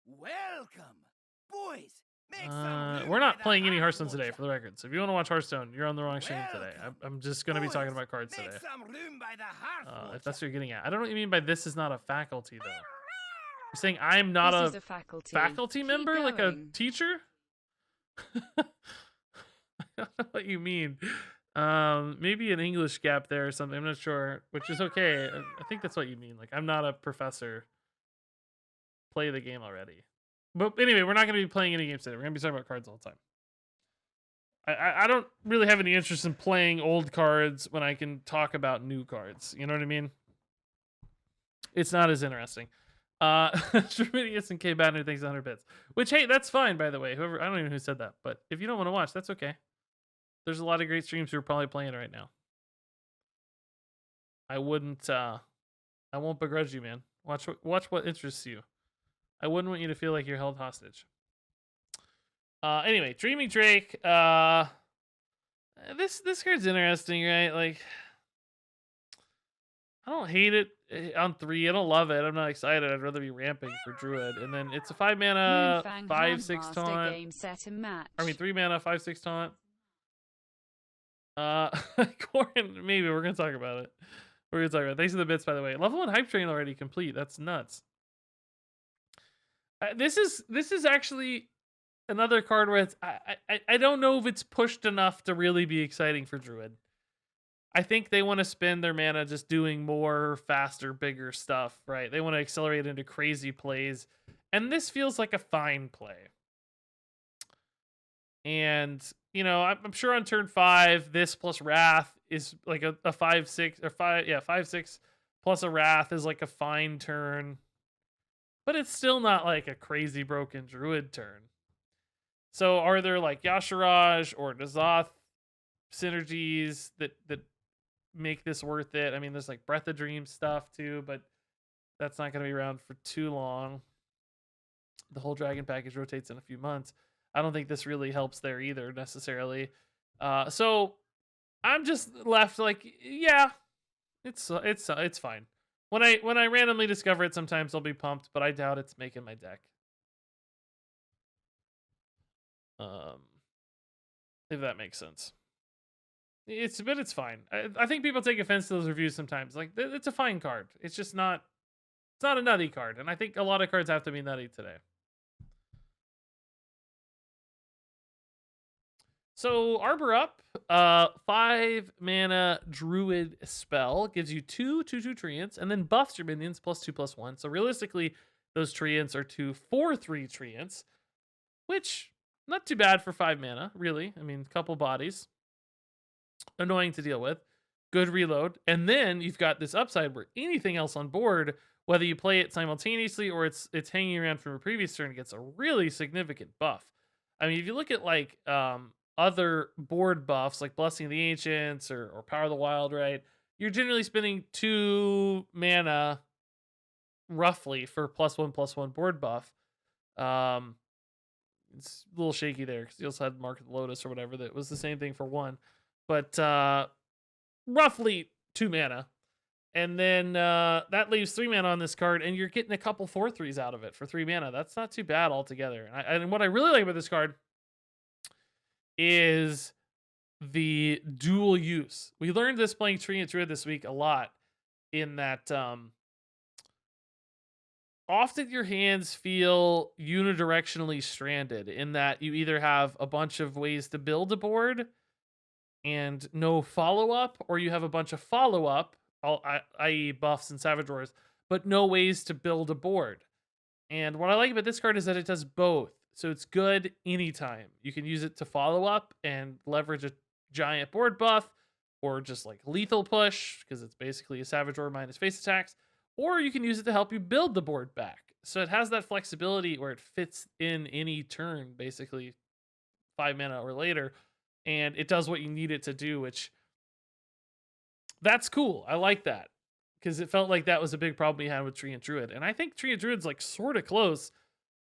Welcome, boys. Make some room We're by not the playing any hearth, Hearthstone won't today, ya? for the record. So if you want to watch Hearthstone, you're on the wrong stream today. Welcome. I'm just going to be talking Boys, about cards make today. some room by the hearth, won't If that's ya? what you're getting at. I don't know what you mean by this is not a faculty, though. You're saying I'm not This a is a faculty. faculty Keep member, like a going. teacher? I don't know what you mean. Maybe an English gap there or something. I'm not sure, which is okay. I think that's what you mean. Like, I'm not a professor. Play the game already. But anyway, we're not going to be playing any games today. We're going to be talking about cards all the time. I don't really have any interest in playing old cards when I can talk about new cards. You know what I mean? It's not as interesting. Tremendous and K Banner thanks 100 bits. Which, hey, that's fine, by the way. Whoever, I don't even know who said that. But if you don't want to watch, that's okay. There's a lot of great streams who are probably playing right now. I wouldn't, I won't begrudge you, man. Watch what interests you. I wouldn't want you to feel like you're held hostage. Anyway, Dreaming Drake. This card's interesting, right? Like, I don't hate it on 3. I don't love it. I'm not excited. I'd rather be ramping for Druid. And then it's a 5 mana, Moonfang 5/6 Handmaster taunt. game set and match. I mean, 3 mana, 5/6 taunt. Corin, maybe we're gonna talk about it. We're gonna talk about it. Thanks for the bits, by the way. Level 1 hype train already complete. That's nuts. This is actually another card where it's, I don't know if it's pushed enough to really be exciting for Druid. I think they want to spend their mana just doing more, faster, bigger stuff, right? They want to accelerate into crazy plays. And this feels like a fine play. And, you know, I'm sure on turn 5, this plus Wrath is like a 5/6 or 5/6 plus a Wrath is like a fine turn. But it's still not like a crazy broken Druid turn. So are there like Yashiraj or N'Zoth synergies that make this worth it? I mean, there's like Breath of Dream stuff too, but that's not going to be around for too long. The whole dragon package rotates in a few months. I don't think this really helps there either necessarily. So I'm just left like, yeah, it's fine. When I randomly discover it, sometimes I'll be pumped, but I doubt it's making my deck. If that makes sense. But it's fine. I think people take offense to those reviews sometimes. Like, it's a fine card. It's just not. It's not a nutty card, and I think a lot of cards have to be nutty today. So Arbor up, 5 mana Druid spell, gives you 2/2/2 Treants, and then buffs your minions +2/+1. So realistically, those Treants are 2 4/3 Treants, which not too bad for 5 mana, really. I mean, a couple bodies. Annoying to deal with. Good reload. And then you've got this upside where anything else on board, whether you play it simultaneously or it's hanging around from a previous turn, gets a really significant buff. I mean, if you look at like other board buffs like Blessing of the Ancients or Power of the Wild, right? You're generally spending 2 mana roughly for +1/+1 board buff. It's a little shaky there because you also had Mark of the Lotus or whatever that was the same thing for 1. But roughly 2 mana. And then that leaves 3 mana on this card, and you're getting a couple 4/3s out of it for 3 mana. That's not too bad altogether. And what I really like about this card is the dual use. We learned this playing Treant Druid this week a lot, in that often your hands feel unidirectionally stranded, in that you either have a bunch of ways to build a board and no follow-up, or you have a bunch of follow-up, i.e. buffs and Savage Roars, but no ways to build a board. And what I like about this card is that it does both. So it's good anytime. You can use it to follow up and leverage a giant board buff, or just like lethal push, because it's basically a Savage Roar minus face attacks, or you can use it to help you build the board back. So it has that flexibility where it fits in any turn, basically 5 mana or later, and it does what you need it to do, which that's cool. I like that, because it felt like that was a big problem we had with Treant Druid. And I think Treant Druid's like sort of close,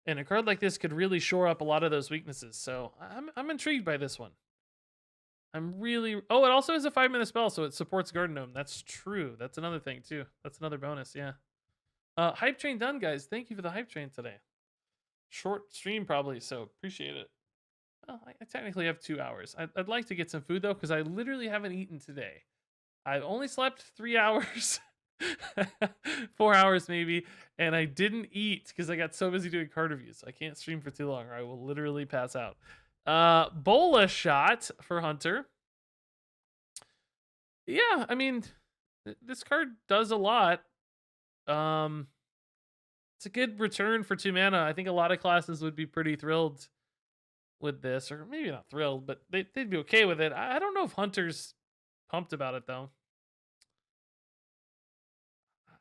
and a card like this could really shore up a lot of those weaknesses. So I'm intrigued by this one. I'm really... Oh, it also has a 5 mana spell, so it supports Garden Gnome. That's true. That's another thing, too. That's another bonus, yeah. Hype train done, guys. Thank you for the hype train today. Short stream, probably, so appreciate it. Well, I technically have 2 hours. I'd like to get some food, though, because I literally haven't eaten today. I've only slept 3 hours. 4 hours, maybe. And I didn't eat because I got so busy doing card reviews. I can't stream for too long, or I will literally pass out. Bola shot for Hunter. Yeah, I mean, this card does a lot. It's a good return for 2 mana. I think a lot of classes would be pretty thrilled with this, or maybe not thrilled, but they'd be okay with it. I don't know if Hunter's pumped about it, though.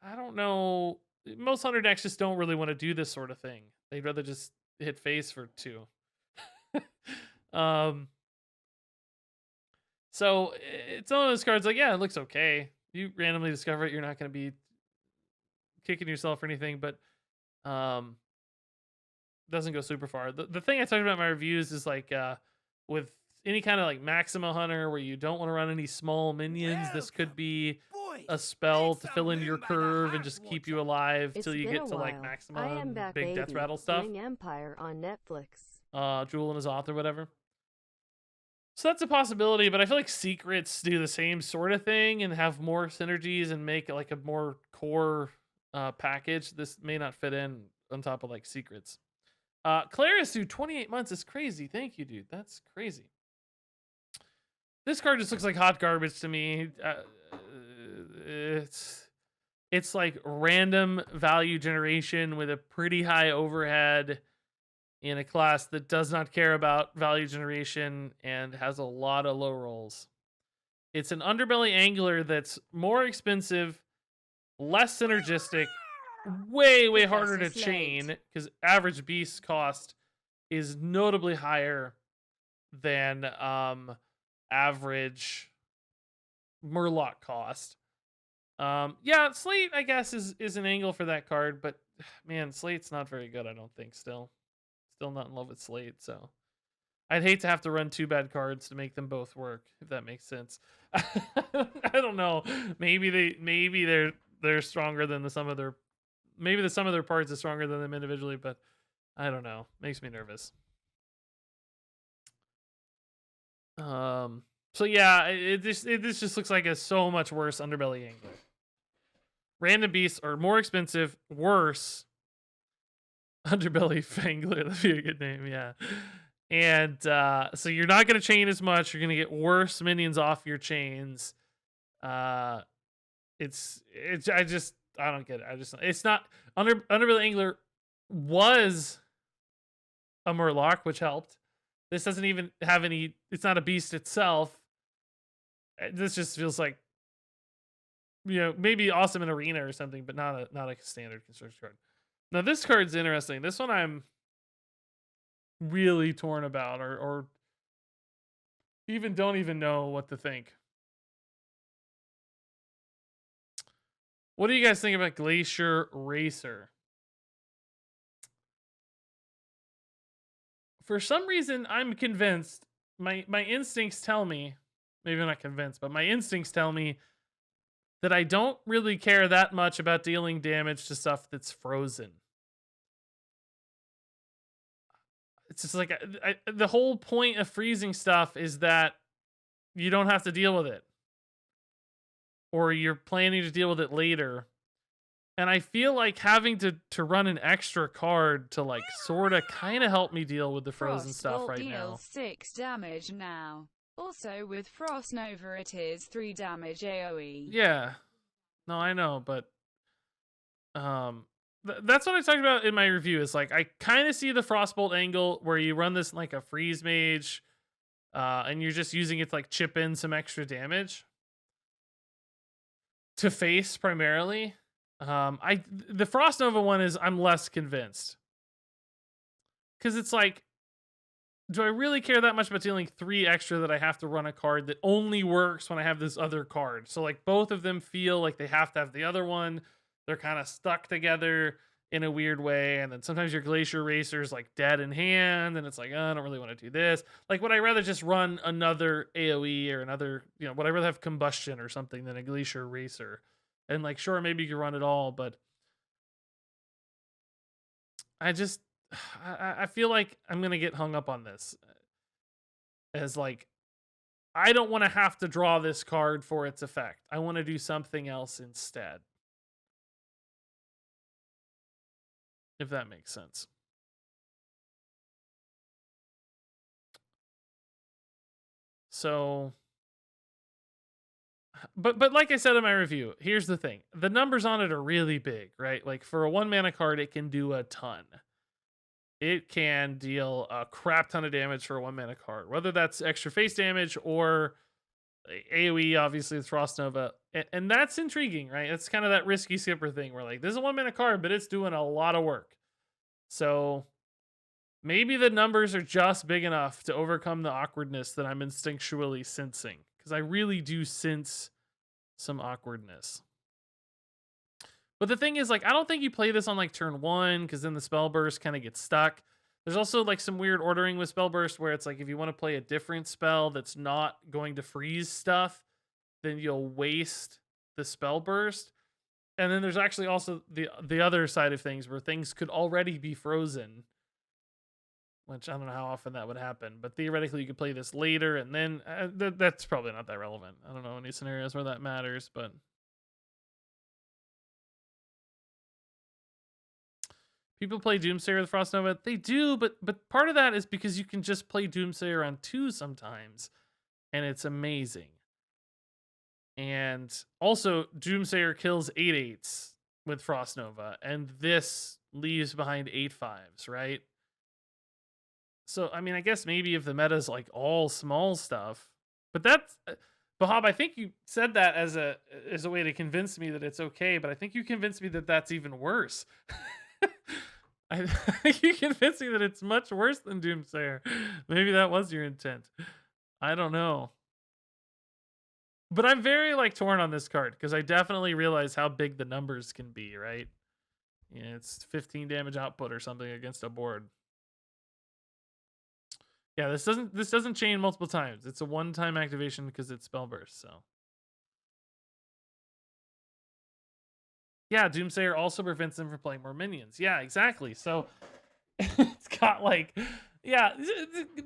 I don't know. Most Hunter decks just don't really want to do this sort of thing. They'd rather just hit face for 2. So it's one of those cards like, yeah, it looks okay. You randomly discover it, you're not going to be kicking yourself or anything, but doesn't go super far. The thing I talked about in my reviews is like with any kind of like Maxima Hunter where you don't want to run any small minions, this could be a spell to fill in your curve and just keep you alive till you get to like Maxima and big death rattle stuff. Empire on Netflix. Jewel and Azoth or whatever. So that's a possibility, but I feel like secrets do the same sort of thing and have more synergies and make like a more core package. This may not fit in on top of like secrets. Claris, dude, 28 months is crazy. Thank you, dude. That's crazy. This card just looks like hot garbage to me. It's like random value generation with a pretty high overhead in a class that does not care about value generation and has a lot of low rolls. It's an underbelly angler that's more expensive, less synergistic, way harder to chain, because average beast cost is notably higher than average Murloc cost. Yeah, Slate, I guess, is an angle for that card, but man, Slate's not very good, I don't think, still. Still not in love with Slate, so I'd hate to have to run 2 bad cards to make them both work, if that makes sense. I don't know. Maybe they're stronger than the sum of their maybe the sum of their parts is stronger than them individually, but I don't know. Makes me nervous. So yeah, this just looks like a so much worse Underbelly Angler. Random beasts are more expensive, worse. Underbelly Fangler, that'd be a good name, yeah. And so you're not gonna chain as much. You're gonna get worse minions off your chains. I don't get it. It's not Underbelly Angler was a Murloc, which helped. This doesn't even have any. It's not a beast itself. This just feels like, maybe awesome in arena or something, but not a standard construction card. Now this card's interesting. This one I'm really torn about, or even don't even know what to think. What do you guys think about Glacier Racer? For some reason, I'm convinced. My instincts tell me, maybe I'm not convinced, but my instincts tell me that I don't really care that much about dealing damage to stuff that's frozen. It's just like the whole point of freezing stuff is that you don't have to deal with it, or you're planning to deal with it later. And I feel like having to run an extra card to like sort of kind of help me deal with the frozen stuff right now. Deals 6 damage now. Also with Frost Nova it is 3 damage AoE. Yeah. No, I know, but that's what I talked about in my review. Is like I kind of see the Frostbolt angle where you run this like a freeze mage, and you're just using it to like chip in some extra damage to face primarily. The Frost Nova one is I'm less convinced, because it's like, do I really care that much about dealing 3 extra that I have to run a card that only works when I have this other card? So like both of them feel like they have to have the other one. They're kind of stuck together in a weird way. And then sometimes your Glacier Racer is like dead in hand, and it's like, oh, I don't really want to do this. Like, would I rather just run another AoE or another, would I rather have Combustion or something than a Glacier Racer? And like, sure, maybe you can run it all, but I feel like I'm going to get hung up on this as like, I don't want to have to draw this card for its effect. I want to do something else instead. If that makes sense. So, but like I said in my review, here's the thing. The numbers on it are really big, right? Like for a 1 mana card, it can do a ton. It can deal a crap ton of damage for a 1 mana card, whether that's extra face damage or AoE, obviously with Frost Nova. And that's intriguing, right? It's kind of that risky skipper thing where like, this is a 1 mana card, but it's doing a lot of work. So maybe the numbers are just big enough to overcome the awkwardness that I'm instinctually sensing, because I really do sense some awkwardness. But the thing is, like, I don't think you play this on like turn 1, because then the spell burst kind of gets stuck. There's also like some weird ordering with spell burst where it's like if you want to play a different spell that's not going to freeze stuff, then you'll waste the spell burst. And then there's actually also the other side of things where things could already be frozen, which I don't know how often that would happen, but theoretically you could play this later, and then that's probably not that relevant. I don't know any scenarios where that matters, but people play Doomsayer with Frost Nova. They do, but part of that is because you can just play Doomsayer on 2 sometimes, and it's amazing. And also, Doomsayer kills 8/8s with Frost Nova, and this leaves behind 8/5s, right? So, I mean, I guess maybe if the meta's like all small stuff, but that's, Bahab, I think you said that as a way to convince me that it's okay, but I think you convinced me that that's even worse. I think you convinced me that it's much worse than Doomsayer. Maybe that was your intent. I don't know. But I'm very like torn on this card because I definitely realize how big the numbers can be, right? Yeah, it's 15 damage output or something against a board. Yeah, this doesn't chain multiple times. It's a one-time activation because it's spell burst, so. Yeah, Doomsayer also prevents them from playing more minions. Yeah, exactly. So it's got like, yeah,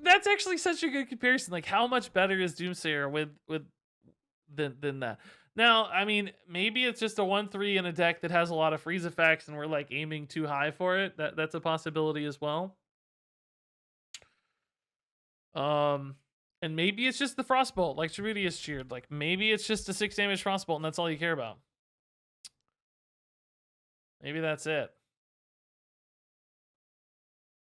that's actually such a good comparison. Like, how much better is Doomsayer with than that? Now, I mean, maybe it's just a 1/3 in a deck that has a lot of freeze effects, and we're like aiming too high for it. That's a possibility as well. And maybe it's just the Frostbolt, like Cherudius cheered. Like, maybe it's just a 6 damage Frostbolt, and that's all you care about. Maybe that's it.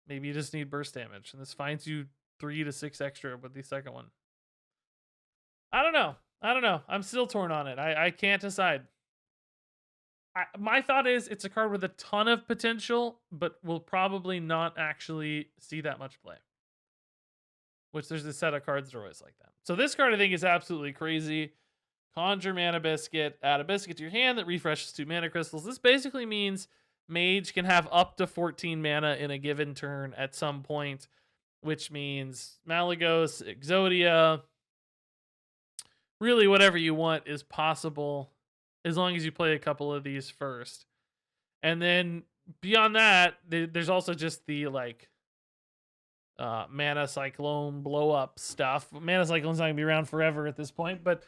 Maybe you just need burst damage, and this finds you 3 to 6 extra with the second one. I don't know. I'm still torn on it. I can't decide. My thought is it's a card with a ton of potential, but will probably not actually see that much play. Which there's a set of cards that are always like that. So this card I think is absolutely crazy. Conjure Mana Biscuit. Add a biscuit to your hand that refreshes 2 mana crystals. This basically means Mage can have up to 14 mana in a given turn at some point, which means Malygos, Exodia, really whatever you want is possible as long as you play a couple of these first. And then beyond that, there's also just the like Mana Cyclone blow up stuff. Mana Cyclone's not gonna be around forever at this point, but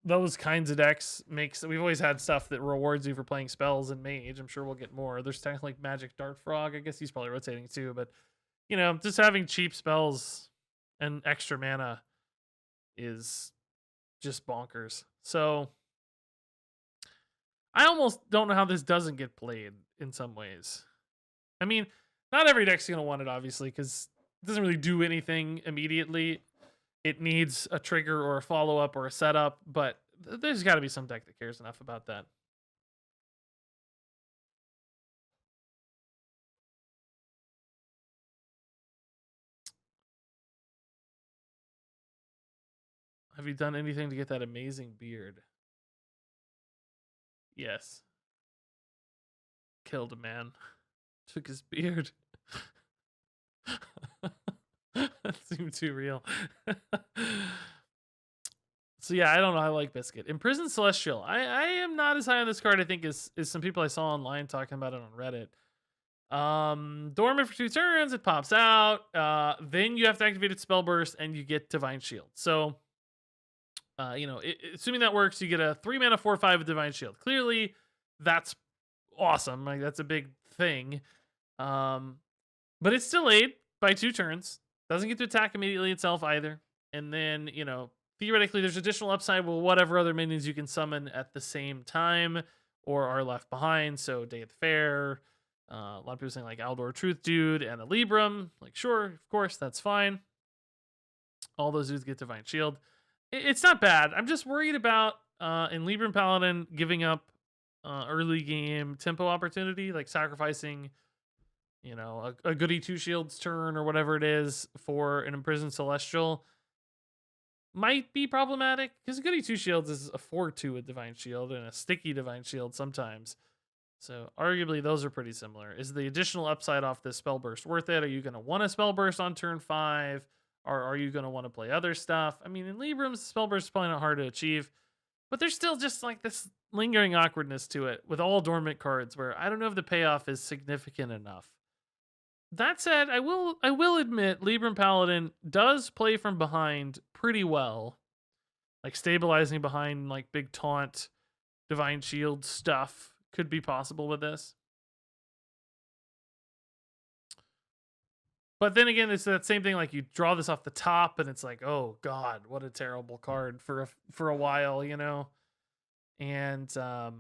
those kinds of decks we've always had stuff that rewards you for playing spells and Mage. I'm sure we'll get more. There's technically Magic Dart Frog. I guess he's probably rotating too, but you know, just having cheap spells and extra mana is just bonkers. So I almost don't know how this doesn't get played in some ways. I mean, not every deck's going to want it, obviously, because it doesn't really do anything immediately. It needs a trigger or a follow-up or a setup, but there's got to be some deck that cares enough about that. Have you done anything to get that amazing beard? Yes. Killed a man. Took his beard. That seemed too real. So yeah, I don't know. I like Biscuit. Imprisoned Celestial. I am not as high on this card, I think, as some people I saw online talking about it on Reddit. Dormant for 2 turns, it pops out. Then you have to activate its spell burst and you get Divine Shield. So you know, assuming that works, you get a 3 mana 4/5 with Divine Shield. Clearly, that's awesome. Like, that's a big thing. But it's delayed by 2 turns. Doesn't get to attack immediately itself either. And then, you know, theoretically, there's additional upside with whatever other minions you can summon at the same time or are left behind. So Day at the Fair, a lot of people saying like Aldor Truth Dude and a Libram. Like, sure, of course, that's fine. All those dudes get Divine Shield. It's not bad. I'm just worried about in Libram Paladin giving up early game tempo opportunity, like sacrificing, you know, a goody 2 shields turn or whatever it is for an Imprisoned Celestial might be problematic because goody 2 shields is a 4/2 with Divine Shield and a sticky Divine Shield sometimes. So arguably those are pretty similar. Is the additional upside off this spell burst worth it? Are you going to want a spell burst on turn 5? Or are you going to want to play other stuff? I mean, in Libram's spell burst is probably not hard to achieve, but there's still just like this lingering awkwardness to it with all dormant cards where I don't know if the payoff is significant enough. That said, I will admit Libram Paladin does play from behind pretty well. Like stabilizing behind like big taunt, Divine Shield stuff could be possible with this. But then again, it's that same thing. Like you draw this off the top, and it's like, oh god, what a terrible card for a while, you know. And I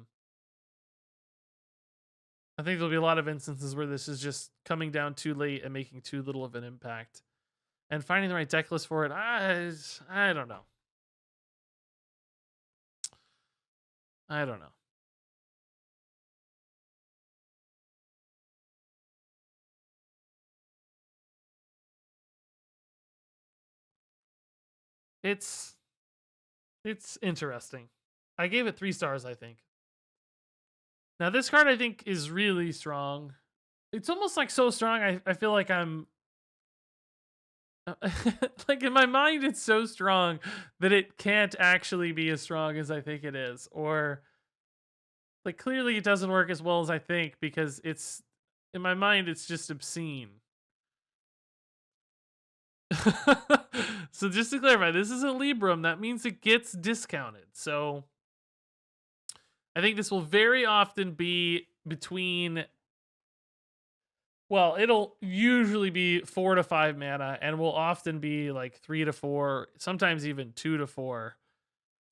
think there'll be a lot of instances where this is just coming down too late and making too little of an impact. And finding the right deck list for it, I don't know. I don't know. It's It's interesting. I gave it 3 stars, I think. Now, this card, I think, is really strong. It's almost like so strong, I feel like I'm... like, in my mind, it's so strong that it can't actually be as strong as I think it is. Or, like, clearly it doesn't work as well as I think because it's... in my mind, it's just obscene. So just to clarify, this is a Libram. That means it gets discounted. So I think this will very often be between... well, it'll usually be 4 to 5 mana and will often be like 3 to 4, sometimes even 2 to 4,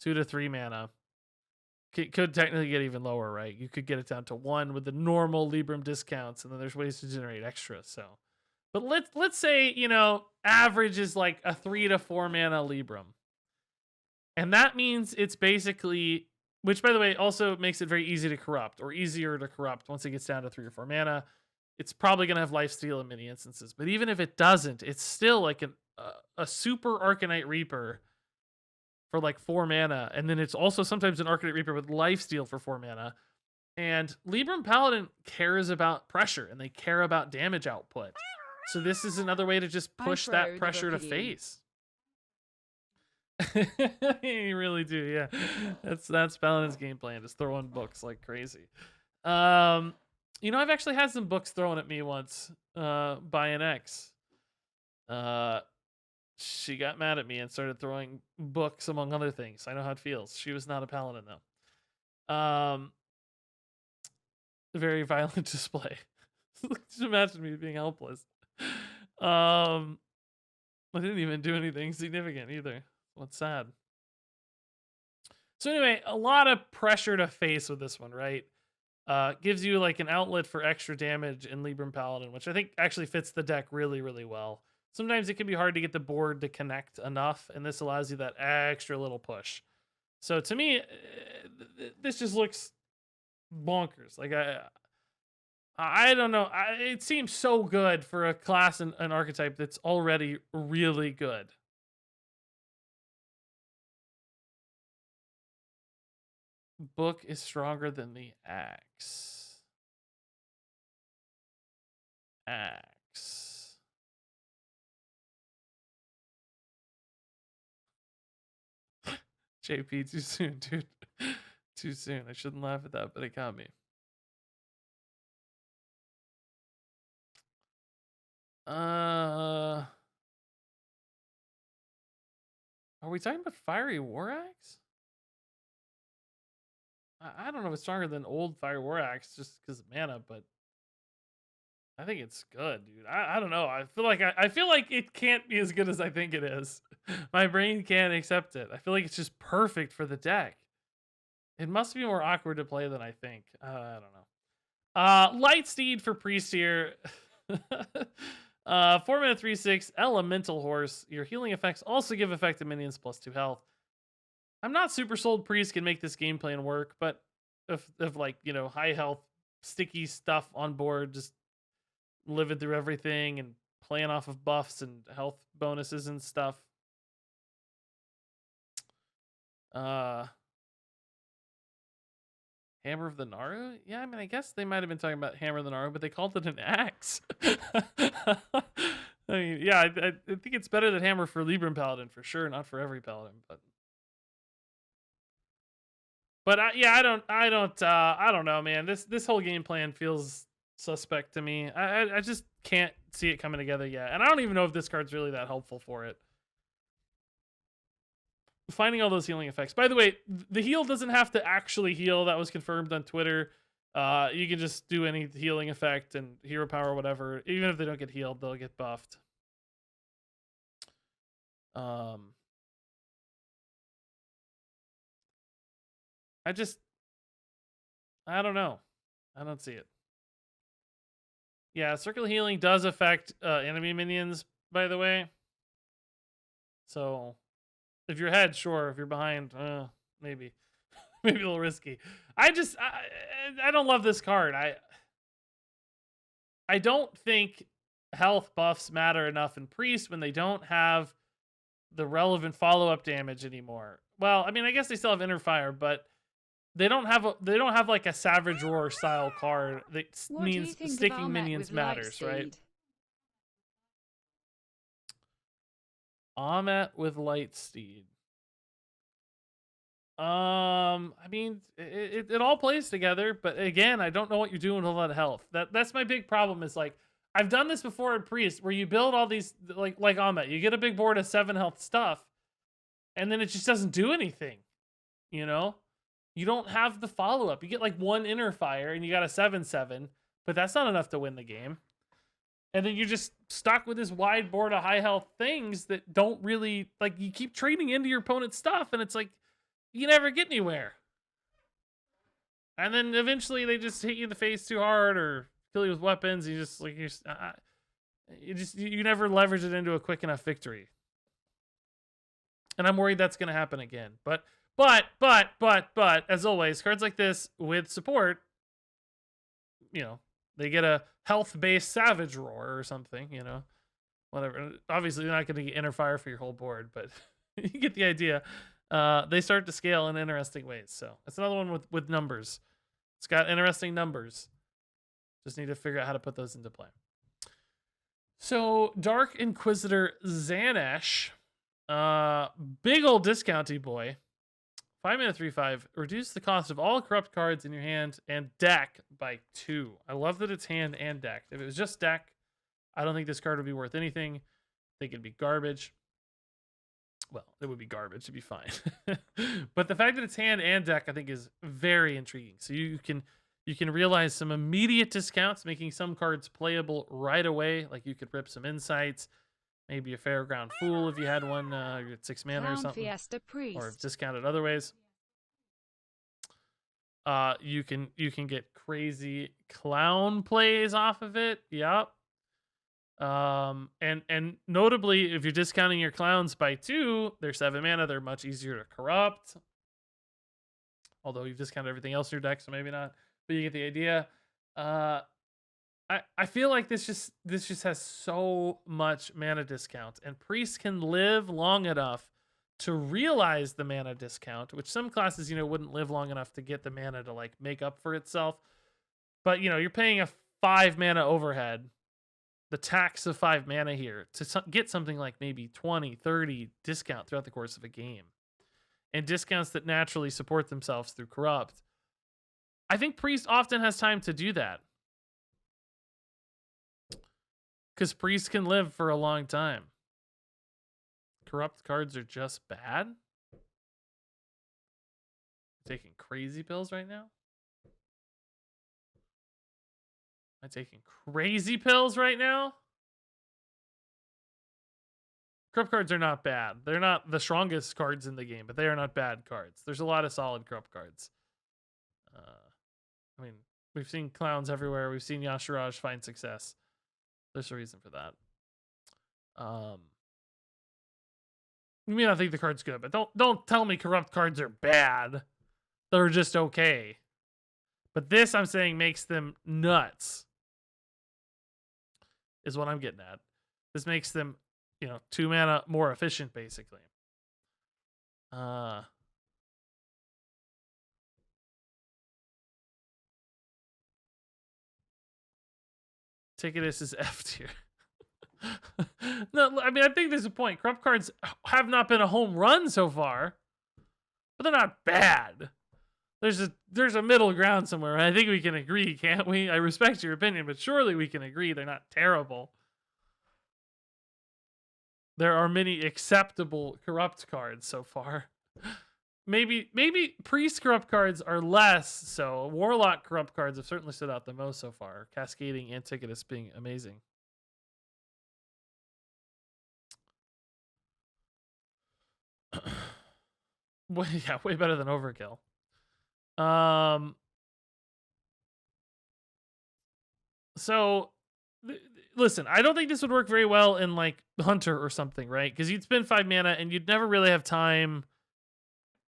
2 to 3 mana. Could technically get even lower, right? You could get it down to 1 with the normal Libram discounts, and then there's ways to generate extra. So, but let's say, you know, average is like a 3 to 4 mana Libram. And that means it's basically, which by the way also makes it very easy to corrupt, or easier to corrupt once it gets down to 3 or 4 mana. It's probably going to have lifesteal in many instances. But even if it doesn't, it's still like a super Arcanite Reaper for like 4 mana. And then it's also sometimes an Arcanite Reaper with lifesteal for 4 mana. And Libram Paladin cares about pressure, and they care about damage output. So this is another way to just push that pressure to face. You really do, yeah. That's Paladin's game plan, just throwing books like crazy. You know, I've actually had some books thrown at me once by an ex. She got mad at me and started throwing books among other things. I know how it feels. She was not a paladin, though. Very violent display. Just imagine me being helpless. I didn't even do anything significant either. What's sad. So anyway, a lot of pressure to face with this one, right? Gives you like an outlet for extra damage in Libram Paladin, which I think actually fits the deck really, really well. Sometimes it can be hard to get the board to connect enough, and this allows you that extra little push. So to me, this just looks bonkers. Like I don't know. It seems so good for a class and an archetype that's already really good. Book is stronger than the axe. Axe. JP, too soon, dude. Too soon. I shouldn't laugh at that, but it got me. Are we talking about Fiery War Axe? I don't know if it's stronger than old Fire War Axe just because of mana, but I think it's good, dude. I don't know. I feel like it can't be as good as I think it is. My brain can't accept it. I feel like it's just perfect for the deck. It must be more awkward to play than I think. I don't know. Lightspeed for Preseer. 4 mana 3/6 Elemental Horse. Your healing effects also give effective minions +2 health. I'm not super sold Priest can make this game plan work, but if like, you know, high health, sticky stuff on board, just living through everything and playing off of buffs and health bonuses and stuff. Hammer of the Naru? Yeah, I mean, I guess they might have been talking about Hammer of the Naru, but they called it an axe. I mean, yeah, I think it's better than Hammer for Libram Paladin for sure, not for every Paladin, but yeah, I don't know, man. This whole game plan feels suspect to me. I just can't see it coming together yet, and I don't even know if this card's really that helpful for it. Finding all those healing effects. By the way, the heal doesn't have to actually heal. That was confirmed on Twitter. You can just do any healing effect and hero power, whatever. Even if they don't get healed, they'll get buffed. I don't know. I don't see it. Yeah, circle healing does affect enemy minions, by the way. So if you're ahead, sure. If you're behind, maybe. Maybe a little risky. I don't love this card. I don't think health buffs matter enough in Priest when they don't have the relevant follow-up damage anymore. well, I mean, I guess they still have Inner Fire, but they don't have like a Savage Roar style card that What do you means think of sticking Ahmet minions with matters, right? Lightspeed? Ahmet with Lightsteed. I mean, it all plays together, but again, I don't know what you're doing with all that health. That's my big problem. Is like I've done this before in Priest, where you build all these like Ahmet, you get a big board of 7 health stuff, and then it just doesn't do anything. You know, you don't have the follow up. You get like 1 Inner Fire, and you got a 7/7, but that's not enough to win the game. And then you're just stuck with this wide board of high health things that don't really like. You keep trading into your opponent's stuff, and it's like you never get anywhere. And then eventually they just hit you in the face too hard or kill you with weapons. And you just like you never leverage it into a quick enough victory. And I'm worried that's going to happen again. But as always, cards like this with support, you know, they get a health-based Savage Roar or something, you know, whatever. Obviously, you're not going to get Inner Fire for your whole board, but you get the idea. They start to scale in interesting ways. So it's another one with numbers. It's got interesting numbers. Just need to figure out how to put those into play. So Dark Inquisitor Xanesh, big old discounty boy. 5 mana 3/5. Reduce the cost of all corrupt cards in your hand and deck by 2. I love that it's hand and deck. If it was just deck, I don't think this card would be worth anything. I think it'd be garbage. Well, it would be garbage. It'd be fine. But the fact that it's hand and deck, I think, is very intriguing. So you can realize some immediate discounts, making some cards playable right away. Like you could rip some insights, maybe a Fairground Fool if you had one. You're at 6 mana or Clown something, Fiesta Priest. or discounted other ways. You can get crazy clown plays off of it. Yep. And notably, if you're discounting your clowns by 2, they're 7 mana, they're much easier to corrupt. Although you've discounted everything else in your deck, so maybe not. But you get the idea. I feel like this just has so much mana discount, and Priest can live long enough to realize the mana discount, which some classes, wouldn't live long enough to get the mana to like make up for itself. But you're paying a 5 mana overhead, the tax of 5 mana here, to get something like maybe 20, 30 discount throughout the course of a game. And discounts that naturally support themselves through corrupt. I think Priest often has time to do that. Because Priest can live for a long time. Corrupt cards are just bad. Taking crazy pills right now? Am I taking crazy pills right now? Corrupt cards are not bad. They're not the strongest cards in the game, but they are not bad cards. There's a lot of solid corrupt cards. I mean, we've seen clowns everywhere. We've seen Yashiraj find success. There's a reason for that. You may not think the card's good, but don't tell me corrupt cards are bad. They're just okay. But this, I'm saying, makes them nuts. Is what I'm getting at. This makes them, 2 mana more efficient, basically. Tickatus is F tier. No, I mean, I think there's a point. Corrupt cards have not been a home run so far, but they're not bad. There's a middle ground somewhere, and I think we can agree, can't we? I respect your opinion, but surely we can agree they're not terrible. There are many acceptable corrupt cards so far. Maybe Priest corrupt cards are less so. Warlock corrupt cards have certainly stood out the most so far. Cascading and Tickatus being amazing. Well, yeah, way better than Overkill. So listen, I don't think this would work very well in like Hunter or something, right? Because you'd spend 5 mana and you'd never really have time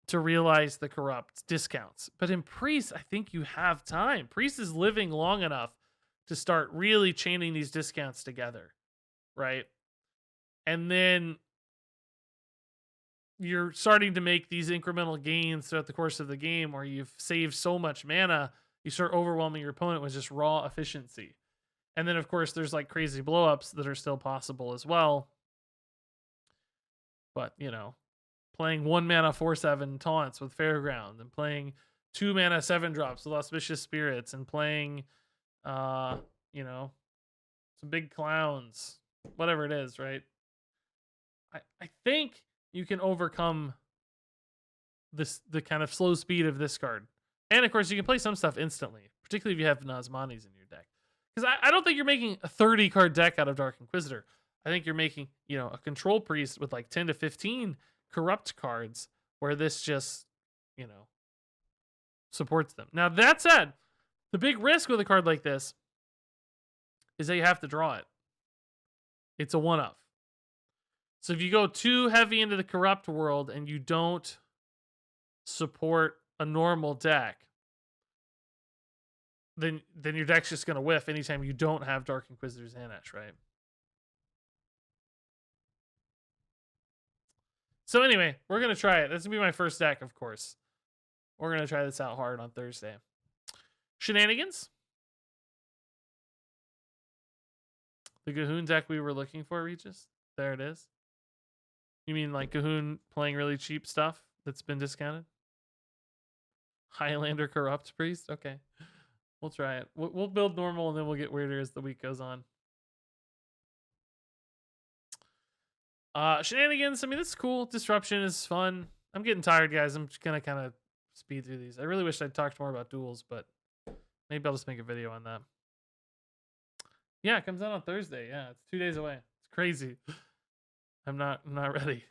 to realize the corrupt discounts. But in Priest, I think you have time. Priest is living long enough to start really chaining these discounts together, right? And then you're starting to make these incremental gains throughout the course of the game where you've saved so much mana, you start overwhelming your opponent with just raw efficiency. And then, of course, there's like crazy blowups that are still possible as well. But, you know, playing 1 mana 4/7 taunts with Fairground and playing 2 mana 7 drops with Auspicious Spirits and playing, you know, some big clowns, whatever it is, right? I think you can overcome the kind of slow speed of this card. And of course, you can play some stuff instantly, particularly if you have Nazmanis in your deck. Because I don't think you're making a 30 card deck out of Dark Inquisitor. I think you're making, you know, a control priest with like 10 to 15 corrupt cards where this just, you know, supports them. Now, that said, the big risk with a card like this is that you have to draw it. It's a one-off. So if you go too heavy into the corrupt world and you don't support a normal deck, then your deck's just going to whiff anytime you don't have Dark Inquisitor Xanesh, right? So anyway, we're going to try it. That's going to be my first deck, of course. We're going to try this out hard on Thursday. Shenanigans. The Cahoon deck we were looking for, Regis. There it is. You mean like Cahoon playing really cheap stuff that's been discounted? Highlander Corrupt Priest? Okay. We'll try it. We'll build normal and then we'll get weirder as the week goes on. Shenanigans. I mean, this is cool. Disruption is fun. I'm getting tired, guys. I'm just going to kind of speed through these. I really wish I'd talked more about duels, but maybe I'll just make a video on that. Yeah, it comes out on Thursday. Yeah, it's 2 days away. It's crazy. I'm not ready.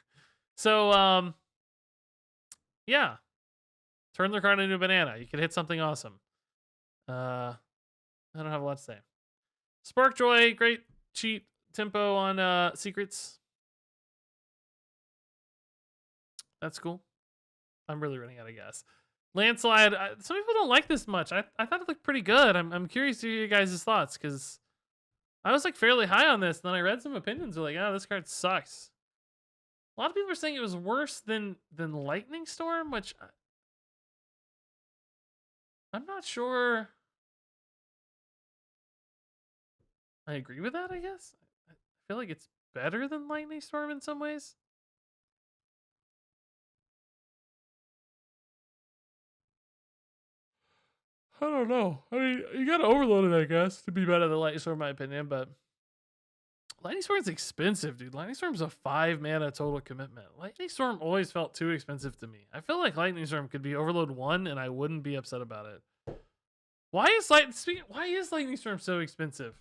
So, yeah. Turn their card into a banana. You can hit something awesome. I don't have a lot to say. Sparkjoy, great cheat tempo on secrets. That's cool. I'm really running out of gas. Landslide, some people don't like this much. I thought it looked pretty good. I'm curious to hear your guys' thoughts because I was like fairly high on this. And then I read some opinions were like, oh, this card sucks. A lot of people are saying it was worse than Lightning Storm, which I'm not sure I agree with that, I guess. I feel like it's better than Lightning Storm in some ways. I don't know. I mean, you gotta overload it, I guess, to be better than Lightning Storm, in my opinion, but Lightning Storm's expensive, dude. Lightning Storm's a 5 mana total commitment. Lightning Storm always felt too expensive to me. I feel like Lightning Storm could be overload 1 and I wouldn't be upset about it. Why is Lightning Storm so expensive?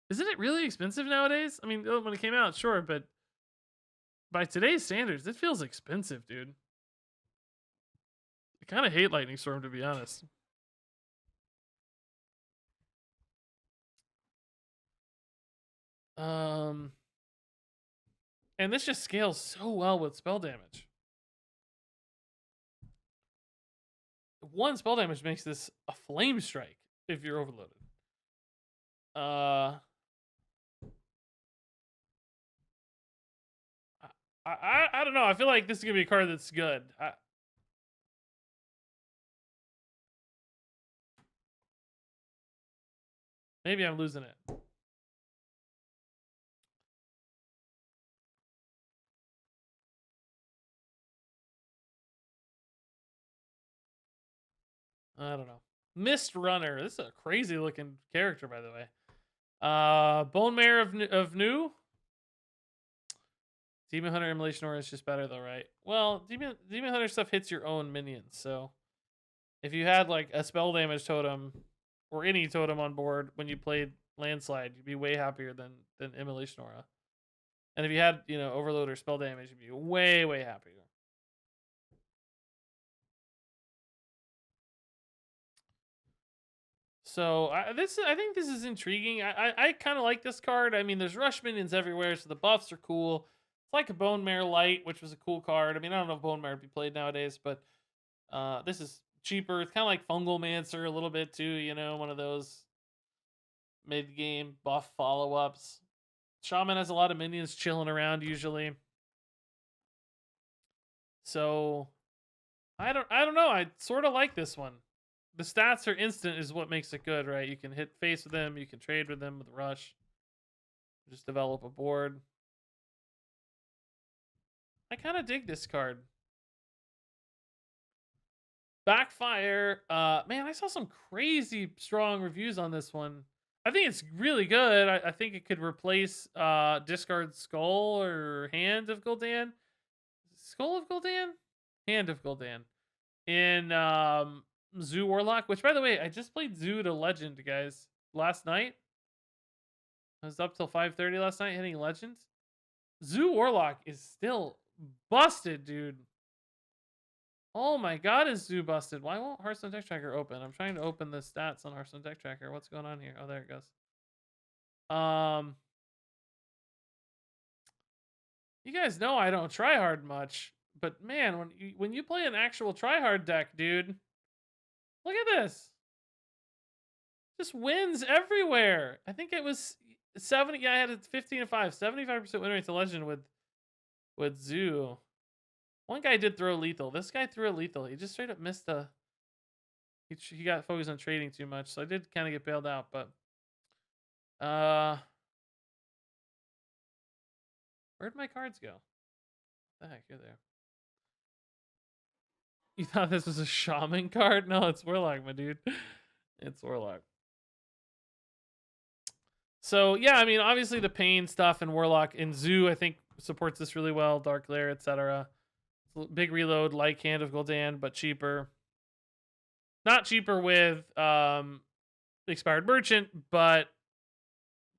Isn't it really expensive nowadays? I mean, when it came out, sure, but by today's standards, it feels expensive, dude. I kind of hate Lightning Storm, to be honest. And this just scales so well with spell damage. 1 spell damage makes this a flame strike if you're overloaded. I don't know. I feel like this is gonna be a card that's good. Maybe I'm losing it. I don't know. Mist Runner. This is a crazy looking character, by the way. Bone Mare of New. Demon Hunter Immolation Aura is just better though, right? Well, Demon Hunter stuff hits your own minions, so if you had like a spell damage totem or any totem on board when you played Landslide, you'd be way happier than Immolation Aura. And if you had, you know, Overload or spell damage, you'd be way, way happier. So I think this is intriguing. I kind of like this card. I mean, there's rush minions everywhere, so the buffs are cool. It's like a Bone Mare Light, which was a cool card. I mean, I don't know if Bone Mare would be played nowadays, but this is cheaper. It's kind of like Fungal Mancer a little bit too, you know, one of those mid-game buff follow-ups. Shaman has a lot of minions chilling around usually. So I don't know. I sort of like this one. The stats are instant is what makes it good, right? You can hit face with them, you can trade with them with rush. Just develop a board. I kind of dig this card. Backfire, man, I saw some crazy strong reviews on this one. I think it's really good. I think it could replace Discard Skull or Hand of Gul'dan. Skull of Gul'dan? Hand of Gul'dan. In Zoo Warlock, which by the way, I just played Zoo to Legend, guys, last night. I was up till 5:30 last night hitting Legends. Zoo Warlock is still busted, dude. Oh my god, is Zoo busted? Why won't Hearthstone Deck Tracker open? I'm trying to open the stats on Hearthstone Deck Tracker. What's going on here? Oh, there it goes. You guys know I don't try hard much, but man, when you play an actual try hard deck, dude, look at this. Just wins everywhere. I think it was 70. Yeah, I had a 15-5, 75% win rate to Legend with Zoo. One guy did throw lethal. This guy threw a lethal. He just straight up missed a. He got focused on trading too much, so I did kind of get bailed out. But where'd my cards go? What the heck, you're there. You thought this was a shaman card? No, it's Warlock, my dude. It's Warlock. So yeah, I mean, obviously the pain stuff in Warlock and Zoo, I think supports this really well. Dark Lair, etc. Big reload like Hand of Gul'dan, but cheaper. Not cheaper with Expired Merchant, but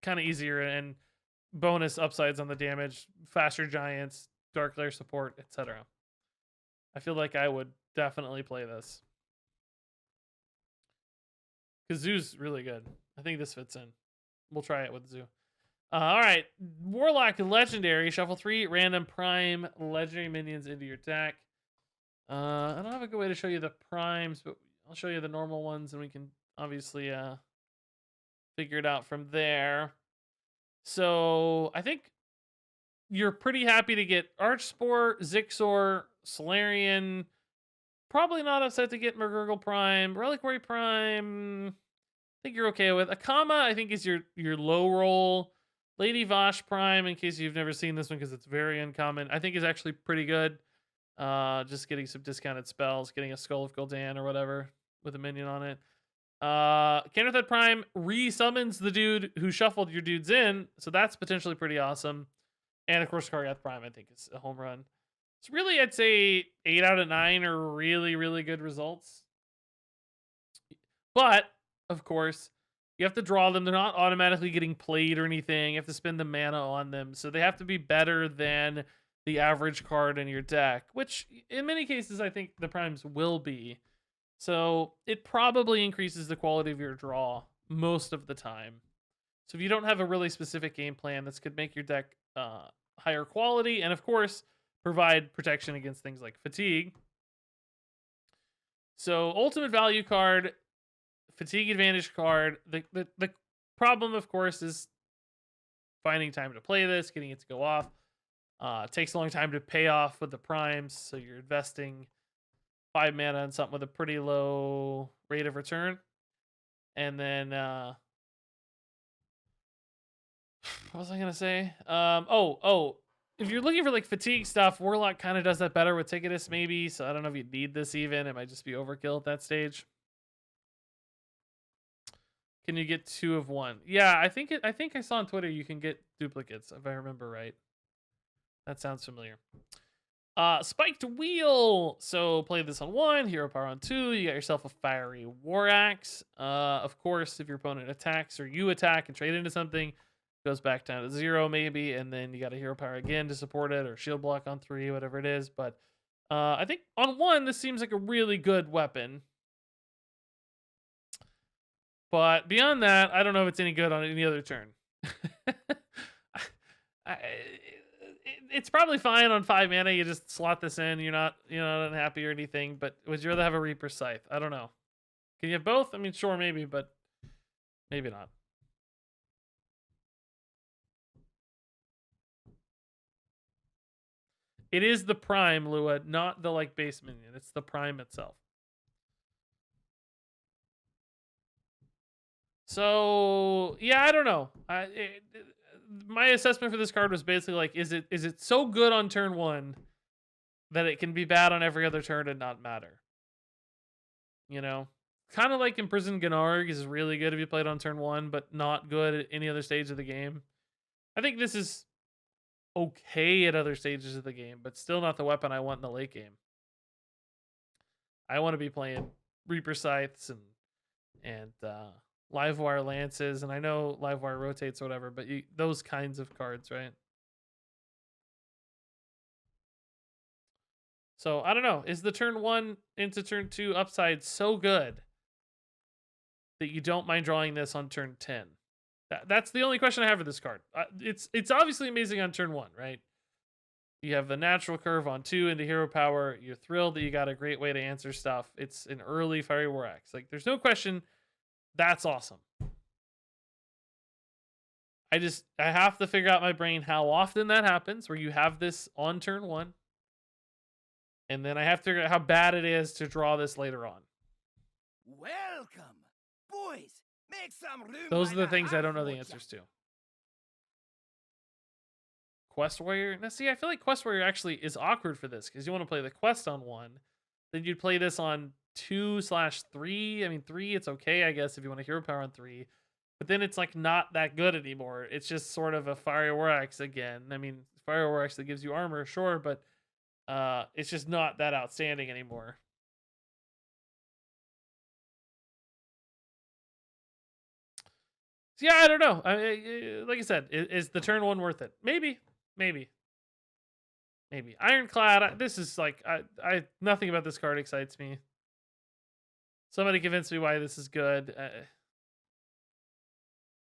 kind of easier and bonus upsides on the damage, faster giants, Dark Lair support, etc. I feel like I would definitely play this. Because Zoo's really good. I think this fits in. We'll try it with Zoo. All right, Warlock Legendary. Shuffle 3 random prime legendary minions into your deck. I don't have a good way to show you the primes, but I'll show you the normal ones, and we can obviously figure it out from there. So I think you're pretty happy to get Archspore, Zixor, Solarian. Probably not upset to get McGurgle Prime, Reliquary Prime. I think you're okay with Akama. I think is your low roll. Lady Vosh Prime, in case you've never seen this one because it's very uncommon, I think is actually pretty good. Just getting some discounted spells, getting a Skull of Gul'dan or whatever with a minion on it. Canterthad Prime re-summons the dude who shuffled your dudes in, so that's potentially pretty awesome. And of course, Kargath Prime, I think, is a home run. So really, I'd say 8 out of 9 are really, really good results. But, of course, you have to draw them. They're not automatically getting played or anything. You have to spend the mana on them. So they have to be better than the average card in your deck, which in many cases, I think the primes will be. So it probably increases the quality of your draw most of the time. So if you don't have a really specific game plan, this could make your deck higher quality. And of course, provide protection against things like fatigue. So ultimate value card, fatigue advantage card. The problem, of course, is finding time to play this, getting it to go off. It takes a long time to pay off with the primes, so you're investing 5 mana on something with a pretty low rate of return. And then what was I gonna say? If you're looking for like fatigue stuff, Warlock kind of does that better with Tickatus, maybe. So I don't know if you need this even. It might just be overkill at that stage. Can you get 2 of 1? Yeah, I think I saw on Twitter you can get duplicates, if I remember right. That sounds familiar. Spiked Wheel. So play this on 1, hero power on 2. You got yourself a Fiery War Axe. Of course, if your opponent attacks or you attack and trade into something, goes back down to 0 maybe, and then you got a hero power again to support it, or shield block on 3, whatever it is. But I think on 1, this seems like a really good weapon. But beyond that, I don't know if it's any good on any other turn. It's probably fine on 5 mana. You just slot this in. You're not unhappy or anything. But would you rather have a Reaper Scythe? I don't know. Can you have both? I mean, sure, maybe, but maybe not. It is the prime, Lua, not the like base minion. It's the prime itself. So yeah, I don't know. My assessment for this card was basically like, is it so good on turn 1 that it can be bad on every other turn and not matter? You know, kind of like Imprisoned Gnarg is really good if you play it on turn 1, but not good at any other stage of the game. I think this is okay at other stages of the game, but still not the weapon I want in the late game. I want to be playing Reaper Scythes and Livewire Lances, and I know Livewire rotates or whatever, but those kinds of cards, right? So I don't know. Is the turn 1 into turn 2 upside so good that you don't mind drawing this on turn 10? That's the only question I have for this card. It's obviously amazing on turn 1, right? You have the natural curve on 2 into hero power. You're thrilled that you got a great way to answer stuff. It's an early Fiery War Axe. Like, there's no question that's awesome. I have to figure out my brain how often that happens, where you have this on turn 1. And then I have to figure out how bad it is to draw this later on. Welcome, boys. Make some room. Those by are the things I don't know the Hearthstone. answers to. Quest Warrior. Now, see, I feel like Quest Warrior actually is awkward for this because you want to play the quest on 1. Then you'd play this on 2/3. I mean, 3, it's okay, I guess, if you want to hero power on 3. But then it's like not that good anymore. It's just sort of a Fiery War Axe again. I mean, Fiery War Axe that gives you armor, sure, but it's just not that outstanding anymore. So yeah, I don't know. Like I said, is the turn 1 worth it? Maybe. Ironclad. This is like I nothing about this card excites me. Somebody convince me why this is good.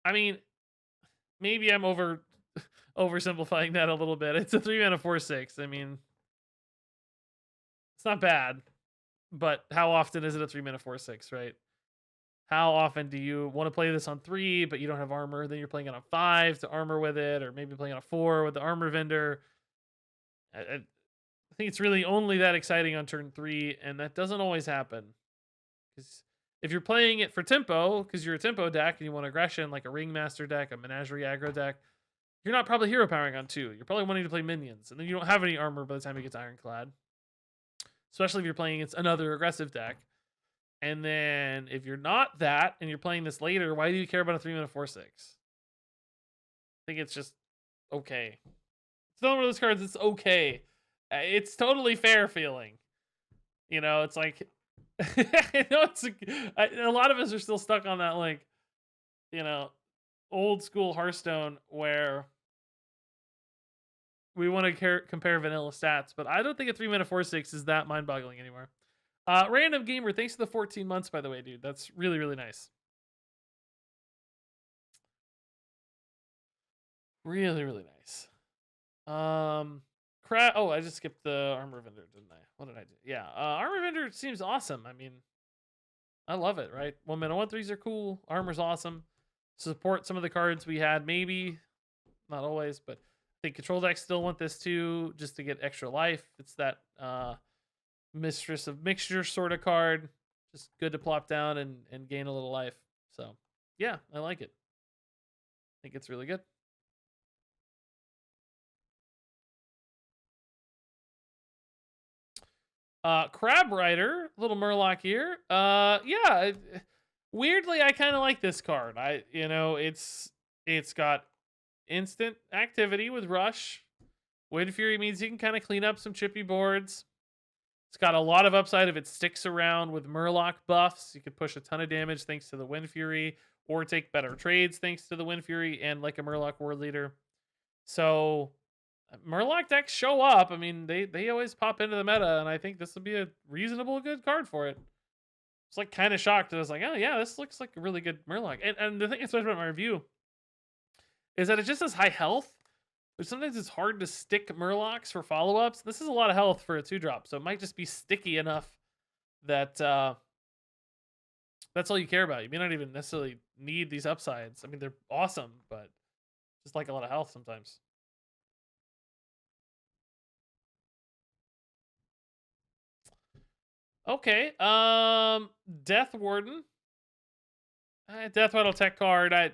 I mean, maybe I'm oversimplifying that a little bit. It's a 3-mana 4/6. I mean, it's not bad, but how often is it a 3-mana 4/6, right? How often do you want to play this on 3, but you don't have armor? Then you're playing it on 5 to armor with it, or maybe playing on 4 with the armor vendor. I think it's really only that exciting on turn 3, and that doesn't always happen. Because if you're playing it for tempo, because you're a tempo deck and you want aggression, like a Ringmaster deck, a Menagerie aggro deck, you're not probably hero powering on 2. You're probably wanting to play minions, and then you don't have any armor by the time you get to Ironclad. Especially if you're playing against another aggressive deck. And then if you're not that and you're playing this later, why do you care about a 3-mana 4/6? I think it's just okay. It's not one of those cards. It's okay. It's totally fair feeling. You know, it's like I know a lot of us are still stuck on that, like, you know, old school Hearthstone where we want to compare vanilla stats, but I don't think a 3-mana 4/6 is that mind-boggling anymore. Random Gamer, thanks for the 14 months, by the way, dude. That's really, really nice. Really, really nice. Oh, I just skipped the armor vendor, didn't I? What did I do? Yeah, armor vendor seems awesome. I mean, I love it, right? 1-mana 1/3s are cool. Armor's awesome. Support some of the cards we had, maybe. Not always, but I think control decks still want this too, just to get extra life. It's that Mistress of Mixture sort of card. Just good to plop down and gain a little life. So, yeah, I like it. I think it's really good. Crab Rider, little Murloc here. Yeah, weirdly, I kind of like this card. It's got instant activity with Rush. Wind Fury means you can kind of clean up some chippy boards. It's got a lot of upside if it sticks around with Murloc buffs. You could push a ton of damage thanks to the Wind Fury, or take better trades thanks to the Wind Fury and like a Murloc War Leader. So Murloc decks show up. I mean, they always pop into the meta, and I think this would be a reasonable good card for it. It's like kind of shocked. I was like, oh yeah, this looks like a really good Murloc. And the thing I said about my review is that it just has high health. But sometimes it's hard to stick Murlocs for follow-ups. This is a lot of health for a 2-drop, so it might just be sticky enough that that's all you care about. You may not even necessarily need these upsides. I mean, they're awesome, but just like a lot of health sometimes. Okay. Death Warden. Death Rattle tech card. I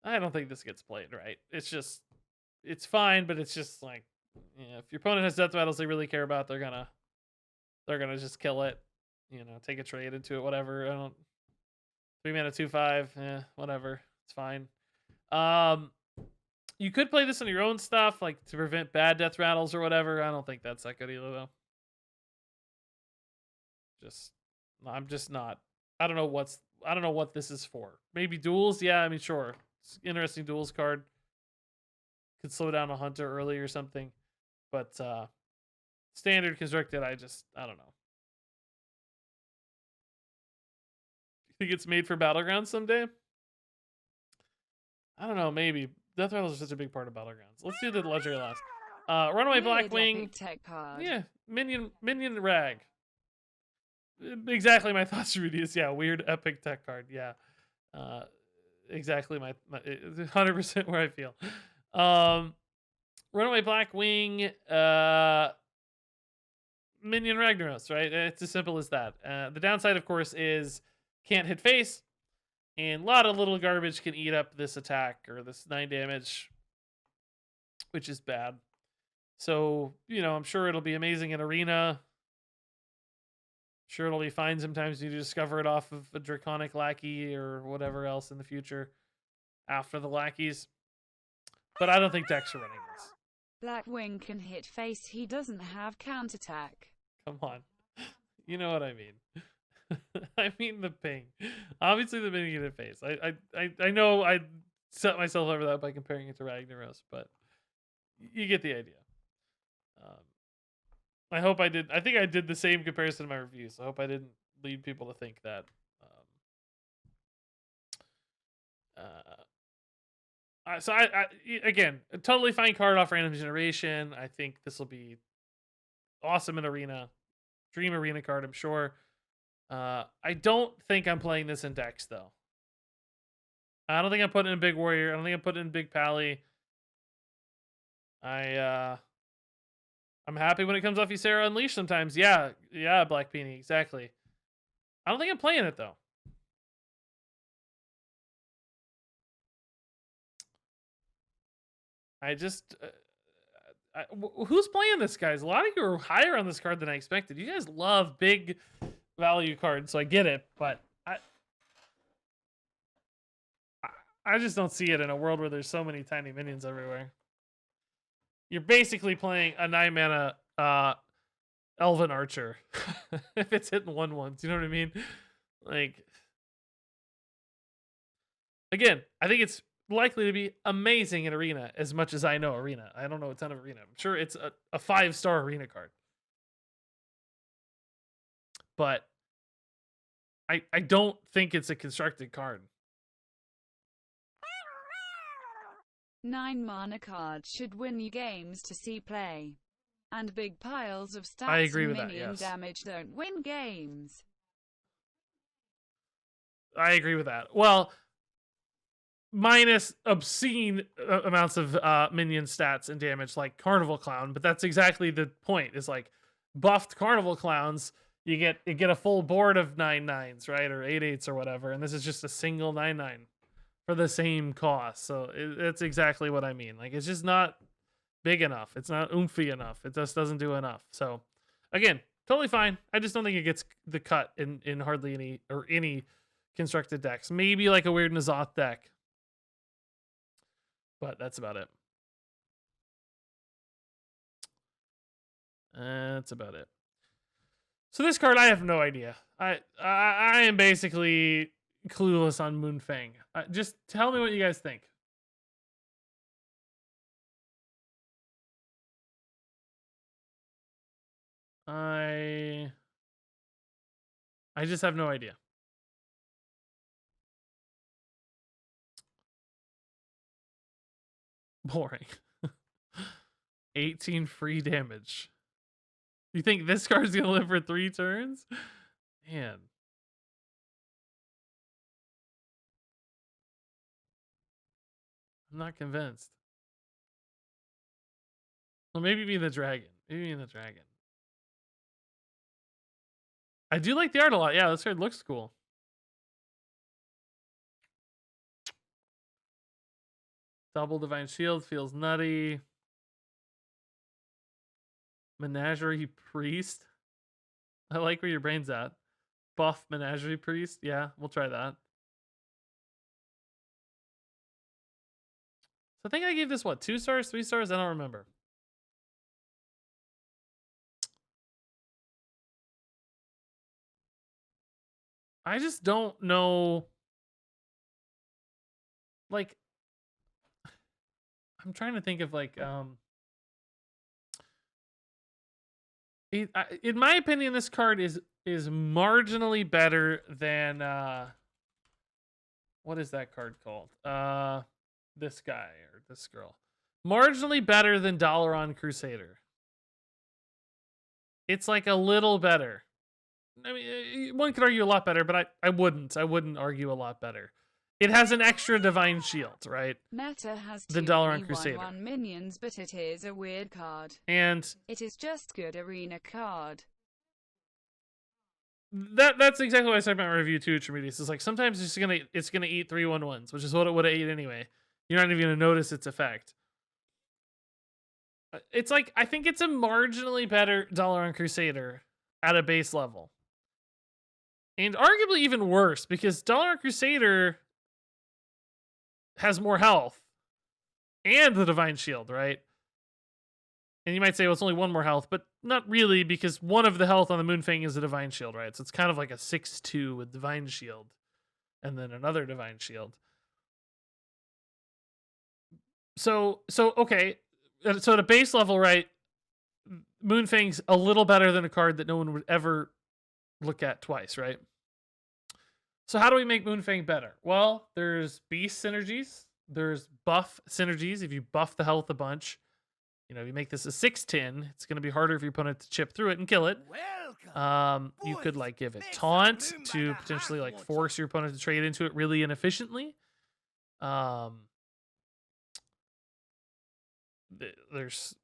don't think this gets played right. It's just, it's fine, but it's just like, yeah, if your opponent has Death Rattles they really care about, they're gonna just kill it. You know, take a trade into it, whatever. I don't. 3 mana 2/5. Whatever. It's fine. You could play this on your own stuff, like to prevent bad Death Rattles or whatever. I don't think that's that good either, though. I'm just not. I don't know what this is for. Maybe duels. Yeah, I mean, sure. It's interesting duels card. Could slow down a hunter early or something, but standard constructed. I don't know. You think it's made for Battlegrounds someday? I don't know. Maybe Death Rattles are such a big part of Battlegrounds. Let's do the legendary last. Runaway Blackwing. Tech card. Yeah, minion rag. Exactly my thoughts, Rudius. Yeah, weird epic tech card. Yeah, exactly my 100% where I feel. Runaway Blackwing, minion Ragnaros, right? It's as simple as that. The downside, of course, is can't hit face, and a lot of little garbage can eat up this attack or this 9 damage, which is bad. So, you know, I'm sure it'll be amazing in Arena. Sure, it'll be fine sometimes you discover it off of a Draconic Lackey or whatever else in the future after the Lackeys. But I don't think decks are running this. Blackwing can hit face. He doesn't have counterattack. Come on. You know what I mean. I mean the ping. Obviously the ping can hit face. I know I set myself over that by comparing it to Ragnaros, but you get the idea. I hope I did. I think I did the same comparison in my review, so I hope I didn't lead people to think that. So again, a totally fine card off random generation. I think this will be awesome in Arena, Dream Arena card, I'm sure. I don't think I'm playing this in decks though. I don't think I'm putting in Big Warrior. I don't think I'm putting in Big Pally. I'm happy when it comes off Ysera Unleashed sometimes. Yeah, Black Peony, exactly. I don't think I'm playing it though. I just, who's playing this, guys? A lot of you are higher on this card than I expected. You guys love big value cards, so I get it, but I just don't see it in a world where there's so many tiny minions everywhere. You're basically playing a 9 mana Elven Archer if it's hitting 1/1s. You know what I mean? Like, again, I think it's likely to be amazing in Arena as much as I know Arena. I don't know a ton of Arena. I'm sure it's a 5-star Arena card. But I don't think it's a constructed card. 9 mana cards should win you games to see play. And big piles of stats I agree and with that, minion yes. damage don't win games. I agree with that. Well, minus obscene amounts of minion stats and damage like Carnival Clown, but that's exactly the point. Is like buffed Carnival Clowns, you get a full board of 9/9s, right, or 8/8s or whatever, and this is just a single 9/9 for the same cost. So it's exactly what I mean. Like, it's just not big enough. It's not oomphy enough. It just doesn't do enough. So again, totally fine. I just don't think it gets the cut in hardly any constructed decks. Maybe like a weird Nazoth deck, but that's about it. That's about it. So this card, I have no idea. I am basically clueless on Moonfang. Just tell me what you guys think. I just have no idea. Boring. 18 free damage. You think this card's gonna live for 3 turns? Man. I'm not convinced. Well, maybe be the dragon. Maybe in the dragon. I do like the art a lot. Yeah, this card looks cool. Double Divine Shield feels nutty. Menagerie Priest. I like where your brain's at. Buff Menagerie Priest. Yeah, we'll try that. So I think I gave this, what, 2 stars, 3 stars? I don't remember. I just don't know. Like, I'm trying to think of like, in my opinion, this card is marginally better than what is that card called? This guy or this girl. Marginally better than Dalaran Crusader. It's like a little better. I mean, one could argue a lot better, but I wouldn't argue a lot better. It has an extra Divine Shield, right? Meta has The two Dalaran Crusader. 1/1 minions, but it is a weird card. And it is just good arena card. that's exactly what I said about my review too, Tremedius. It's like sometimes it's gonna eat 3/1/1s, which is what it would have ate anyway. You're not even gonna notice its effect. It's like, I think it's a marginally better Dalaran Crusader at a base level. And arguably even worse, because Dalaran Crusader has more health and the Divine Shield, right? And you might say, well, it's only 1 more health, but not really, because 1 of the health on the Moonfang is a Divine Shield, right? So it's kind of like a 6/2 with Divine Shield and then another Divine Shield. So okay. So at a base level, right, Moonfang's a little better than a card that no one would ever look at twice, right? So how do we make Moonfang better? Well, there's beast synergies. There's buff synergies. If you buff the health a bunch, you know, if you make this a 6/10, it's going to be harder for your opponent to chip through it and kill it. You could like give it taunt to potentially like force your opponent to trade into it really inefficiently. There's,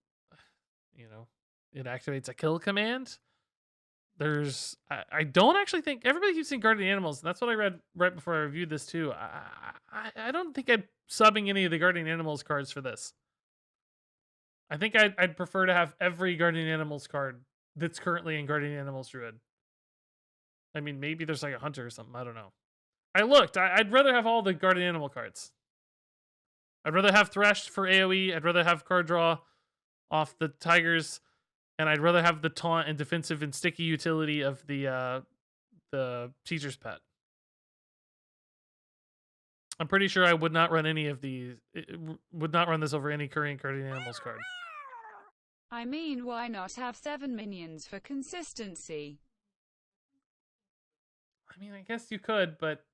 you know, it activates a kill command. There's, I don't actually think, everybody keeps saying Guardian Animals, and that's what I read right before I reviewed this too. I don't think I'm subbing any of the Guardian Animals cards for this. I think I'd prefer to have every Guardian Animals card that's currently in Guardian Animals Druid. I mean, maybe there's like a Hunter or something. I don't know. I looked. I'd rather have all the Guardian Animal cards. I'd rather have Thresh for AoE. I'd rather have card draw off the Tigers. And I'd rather have the taunt and defensive and sticky utility of the Teacher's Pet. I'm pretty sure I would not run any of these. Would not run this over any current Guardian Animals card. I mean, why not have 7 minions for consistency? I mean, I guess you could, but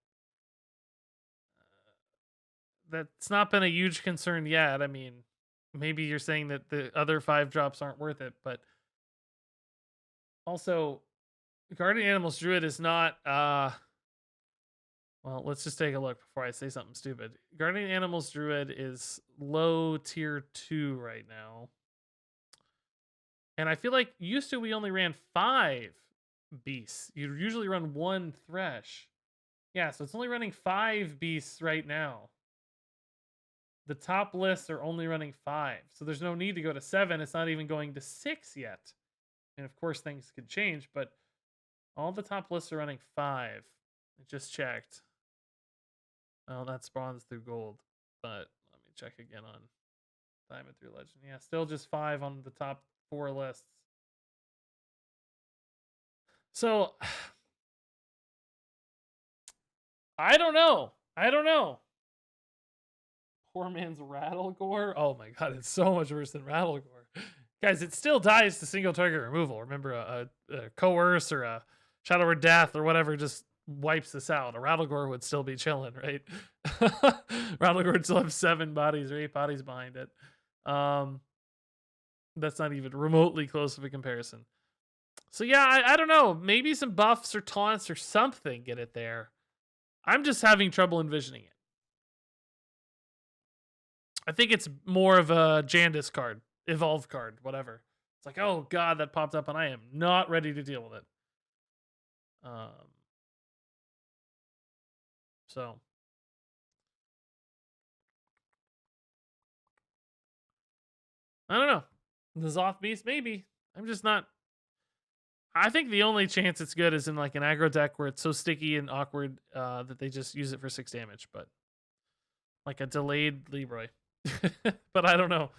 that's not been a huge concern yet. I mean, maybe you're saying that the other 5 drops aren't worth it, but also Guardian Animals Druid is not well, let's just take a look before I say something stupid. Guardian Animals Druid is low tier 2 right now. And I feel like used to we only ran 5 beasts. You usually run 1 Thresh. Yeah, so it's only running 5 beasts right now. The top lists are only running 5. So there's no need to go to 7. It's not even going to 6 yet. And of course things could change, but all the top lists are running 5. I just checked. Oh, that's bronze through gold. But let me check again on diamond through legend. Yeah, still just 5 on the top 4 lists. So I don't know. Poor man's Rattlegore. Oh my god, it's so much worse than Rattlegore. Guys, it still dies to single target removal. Remember, a Coerce or a Shadow or Death or whatever just wipes this out. A Rattlegore would still be chilling, right? Rattlegore would still have 7 bodies or 8 bodies behind it. That's not even remotely close of a comparison. So yeah, I don't know. Maybe some buffs or taunts or something get it there. I'm just having trouble envisioning it. I think it's more of a Jandis card, Evolve card, whatever. It's like, oh god, that popped up and I am not ready to deal with it. So I don't know. The Zoth Beast, maybe. I'm just not. I think the only chance it's good is in like an aggro deck where it's so sticky and awkward that they just use it for 6 damage, but like a delayed Leroy. But I don't know.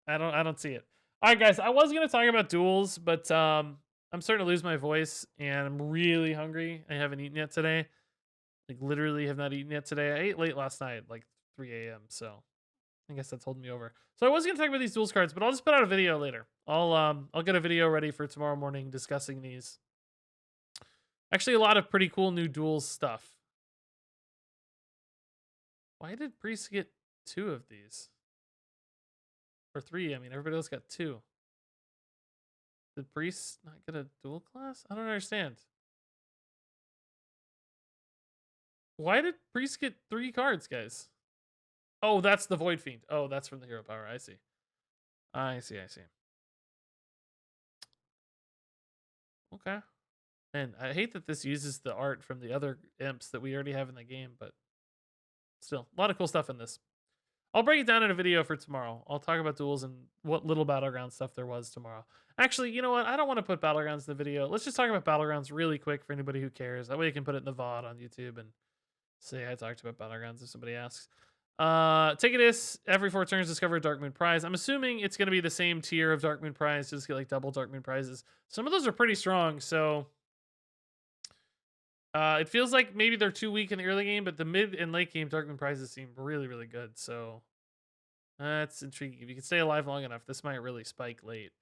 I don't see it. All right, guys. I was gonna talk about duels, but I'm starting to lose my voice and I'm really hungry. I haven't eaten yet today. Like literally have not eaten yet today. I ate late last night, like 3 a.m. So I guess that's holding me over. So I was gonna talk about these duels cards, but I'll just put out a video later. I'll get a video ready for tomorrow morning discussing these. Actually, a lot of pretty cool new duels stuff. Why did Priest get 2 of these? Or 3, I mean, everybody else got 2. Did Priest not get a dual class? I don't understand. Why did Priest get 3 cards, guys? Oh, that's the Void Fiend. Oh, that's from the Hero Power. I see. I see. Okay. And I hate that this uses the art from the other imps that we already have in the game, but still, a lot of cool stuff in this. I'll break it down in a video for tomorrow. I'll talk about duels and what little Battleground stuff there was tomorrow. Actually, you know what? I don't want to put Battlegrounds in the video. Let's just talk about Battlegrounds really quick for anybody who cares. That way you can put it in the VOD on YouTube and say I talked about Battlegrounds if somebody asks. Tickatus, every 4 turns discover a Darkmoon prize. I'm assuming it's going to be the same tier of Darkmoon prize, just get like double Darkmoon prizes. Some of those are pretty strong, so it feels like maybe they're too weak in the early game, but the mid and late game Darkmoon prizes seem really, really good. So that's intriguing. If you can stay alive long enough, this might really spike late.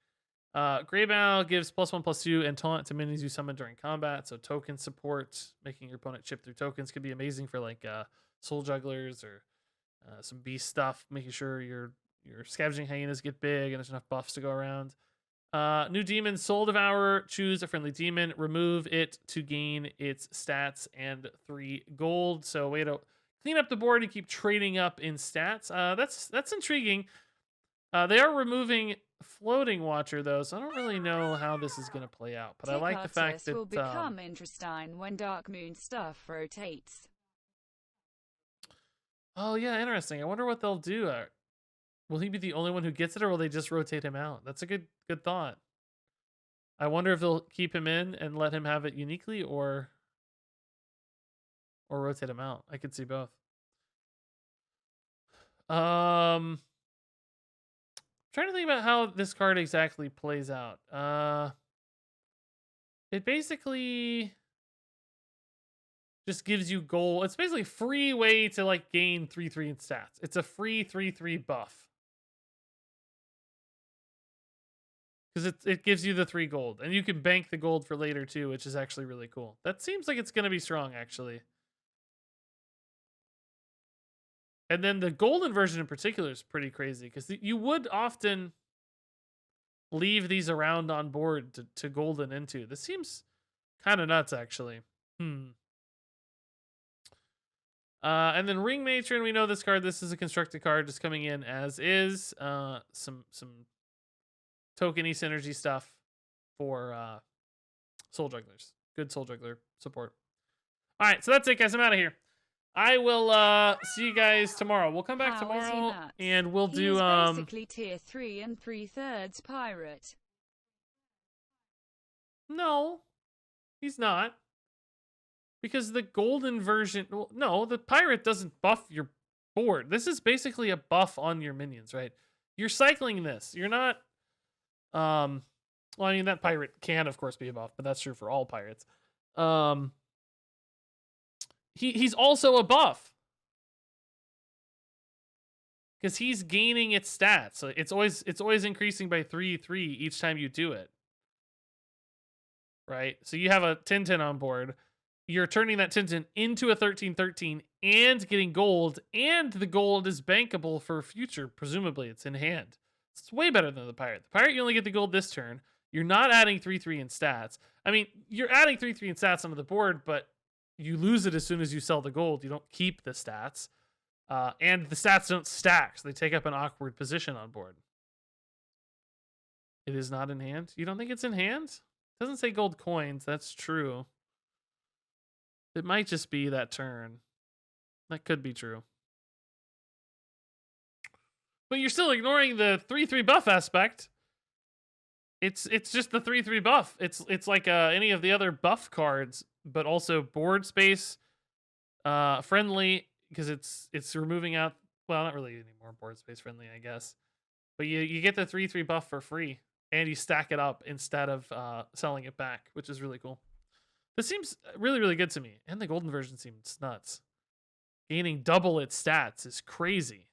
Greybow gives +1/+2 and taunt to minions you summon during combat. So token support, making your opponent chip through tokens, could be amazing for like soul jugglers or some beast stuff, making sure your scavenging hyenas get big and there's enough buffs to go around. New demon, Soul Devourer. Choose a friendly demon, remove it to gain its stats and 3 gold. So way to clean up the board and keep trading up in stats. That's intriguing. They are removing Floating Watcher though, so I don't really know how this is going to play out. But I like the fact that will become interesting when Darkmoon stuff rotates. Oh yeah, interesting. I wonder what they'll do. Will he be the only one who gets it, or will they just rotate him out? That's a good thought. I wonder if they'll keep him in and let him have it uniquely, or rotate him out. I could see both. Trying to think about how this card exactly plays out. It basically just gives you gold. It's basically a free way to like gain 3/3 in stats. It's a free 3/3 buff. Because it gives you the 3 gold. And you can bank the gold for later too, which is actually really cool. That seems like it's going to be strong, actually. And then the golden version in particular is pretty crazy. Because you would often leave these around on board to golden into. This seems kind of nuts, actually. And then Ring Matron, we know this card. This is a constructed card just coming in as is. Some tokeny synergy stuff for soul jugglers. Good soul juggler support. All right, so that's it, guys. I'm out of here. I will see you guys tomorrow. We'll come back tomorrow and we'll do basically tier 3 and 3/3 pirate. No, he's not. Because the golden version, well, no, the pirate doesn't buff your board. This is basically a buff on your minions, right? You're cycling this. You're not well, I mean, that pirate can of course be a buff, but that's true for all pirates. He's also a buff. Because he's gaining its stats. So it's always increasing by 3/3 each time you do it. Right? So you have a 10/10 on board. You're turning that 10/10 into a 13/13 and getting gold, and the gold is bankable for future. Presumably, it's in hand. It's way better than the pirate. The pirate, you only get the gold this turn. You're not adding 3/3 in stats. I mean, you're adding 3/3 in stats onto the board, but you lose it as soon as you sell the gold. You don't keep the stats. And the stats don't stack, so they take up an awkward position on board. It is not in hand? You don't think it's in hand? It doesn't say gold coins. That's true. It might just be that turn. That could be true. But you're still ignoring the 3/3 buff aspect. It's just the 3/3 buff. It's like any of the other buff cards, but also board space friendly, because it's removing out, well, not really anymore board space friendly, I guess. But you get the 3/3 buff for free, and you stack it up instead of selling it back, which is really cool. This seems really, really good to me. And the golden version seems nuts. Gaining double its stats is crazy.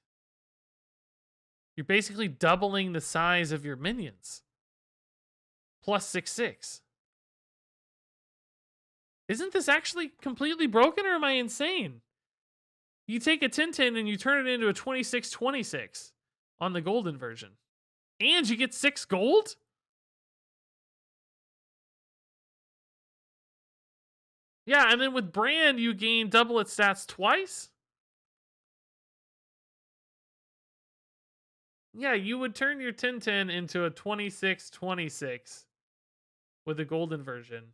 You're basically doubling the size of your minions. Plus 6/6. Isn't this actually completely broken, or am I insane? You take a 10/10 and you turn it into a 26/26 on the golden version. And you get 6 gold? Yeah, and then with Brand, you gain double its stats twice? Yeah, you would turn your 10/10 into a 26/26 with the golden version.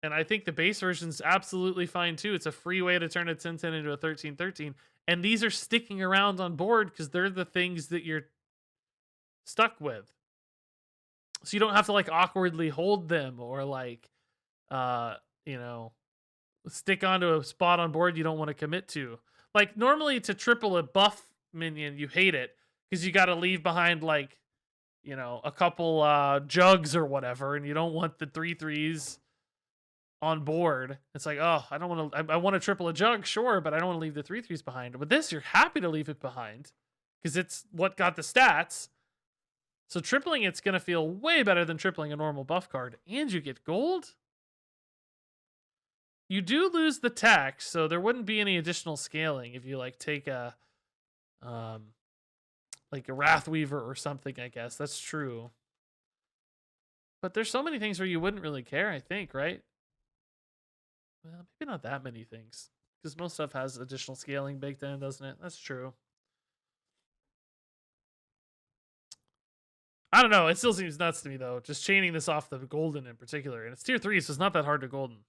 And I think the base version's absolutely fine too. It's a free way to turn a 10/10 into a 13/13. And these are sticking around on board because they're the things that you're stuck with. So you don't have to like awkwardly hold them or like stick onto a spot on board you don't want to commit to. Like normally to triple a buff minion, you hate it because you got to leave behind like, a couple jugs or whatever, and you don't want the 3/3s on board. It's like, oh, I don't want to. I want to triple a jug, sure, but I don't want to leave the 3/3s behind. With this, you're happy to leave it behind because it's what got the stats. So tripling it's gonna feel way better than tripling a normal buff card, and you get gold. You do lose the tax, so there wouldn't be any additional scaling if you like take a like a Wrathweaver or something, I guess. That's true. But there's so many things where you wouldn't really care, I think, right? Well, maybe not that many things, because most stuff has additional scaling baked in, doesn't it? That's true. I don't know. It still seems nuts to me, though, just chaining this off the golden in particular. And it's tier 3, so it's not that hard to golden.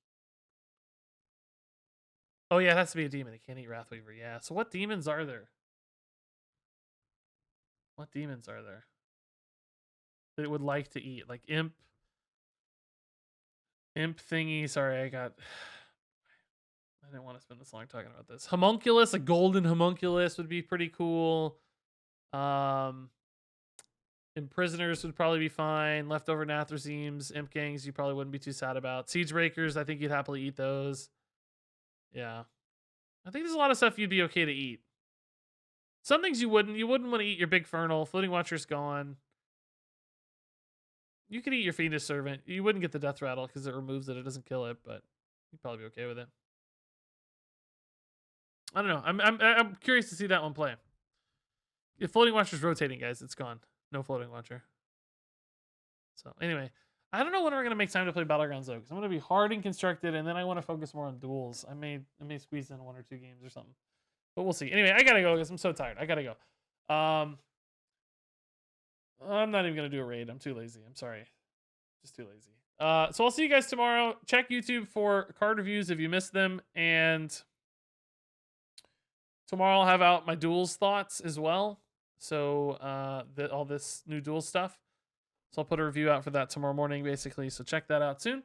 Oh, yeah, it has to be a demon. It can't eat Wrathweaver. Yeah, so what demons are there? What demons are there that it would like to eat? Like imp thingy. Sorry, I didn't want to spend this long talking about this. Homunculus, a golden homunculus would be pretty cool. Imprisoners would probably be fine. Leftover Nathrazemes, Imp Gangs, you probably wouldn't be too sad about. Siege Breakers, I think you'd happily eat those. Yeah. I think there's a lot of stuff you'd be okay to eat. Some things you wouldn't. You wouldn't want to eat your Big Fernal. Floating Watcher's gone. You could eat your Fiendish Servant. You wouldn't get the Death Rattle because it removes it. It doesn't kill it, but you'd probably be okay with it. I don't know. I'm curious to see that one play. If Floating Watcher's rotating, guys, it's gone. No Floating Watcher. So anyway, I don't know when we're gonna make time to play Battlegrounds though, because I'm gonna be hard and constructed, and then I want to focus more on duels. I may squeeze in 1 or 2 games or something, but we'll see. Anyway, I gotta go because I'm so tired. I gotta go. I'm not even gonna do a raid. I'm too lazy. I'm sorry, just too lazy. So I'll see you guys tomorrow. Check YouTube for card reviews if you missed them, and tomorrow I'll have out my duels thoughts as well. So all this new duel stuff. So I'll put a review out for that tomorrow morning, basically. So check that out soon.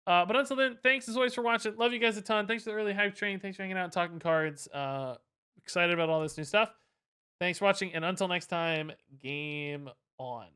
But until then, thanks as always for watching. Love you guys a ton. Thanks for the early hype train. Thanks for hanging out and talking cards. Excited about all this new stuff. Thanks for watching, and until next time, game on.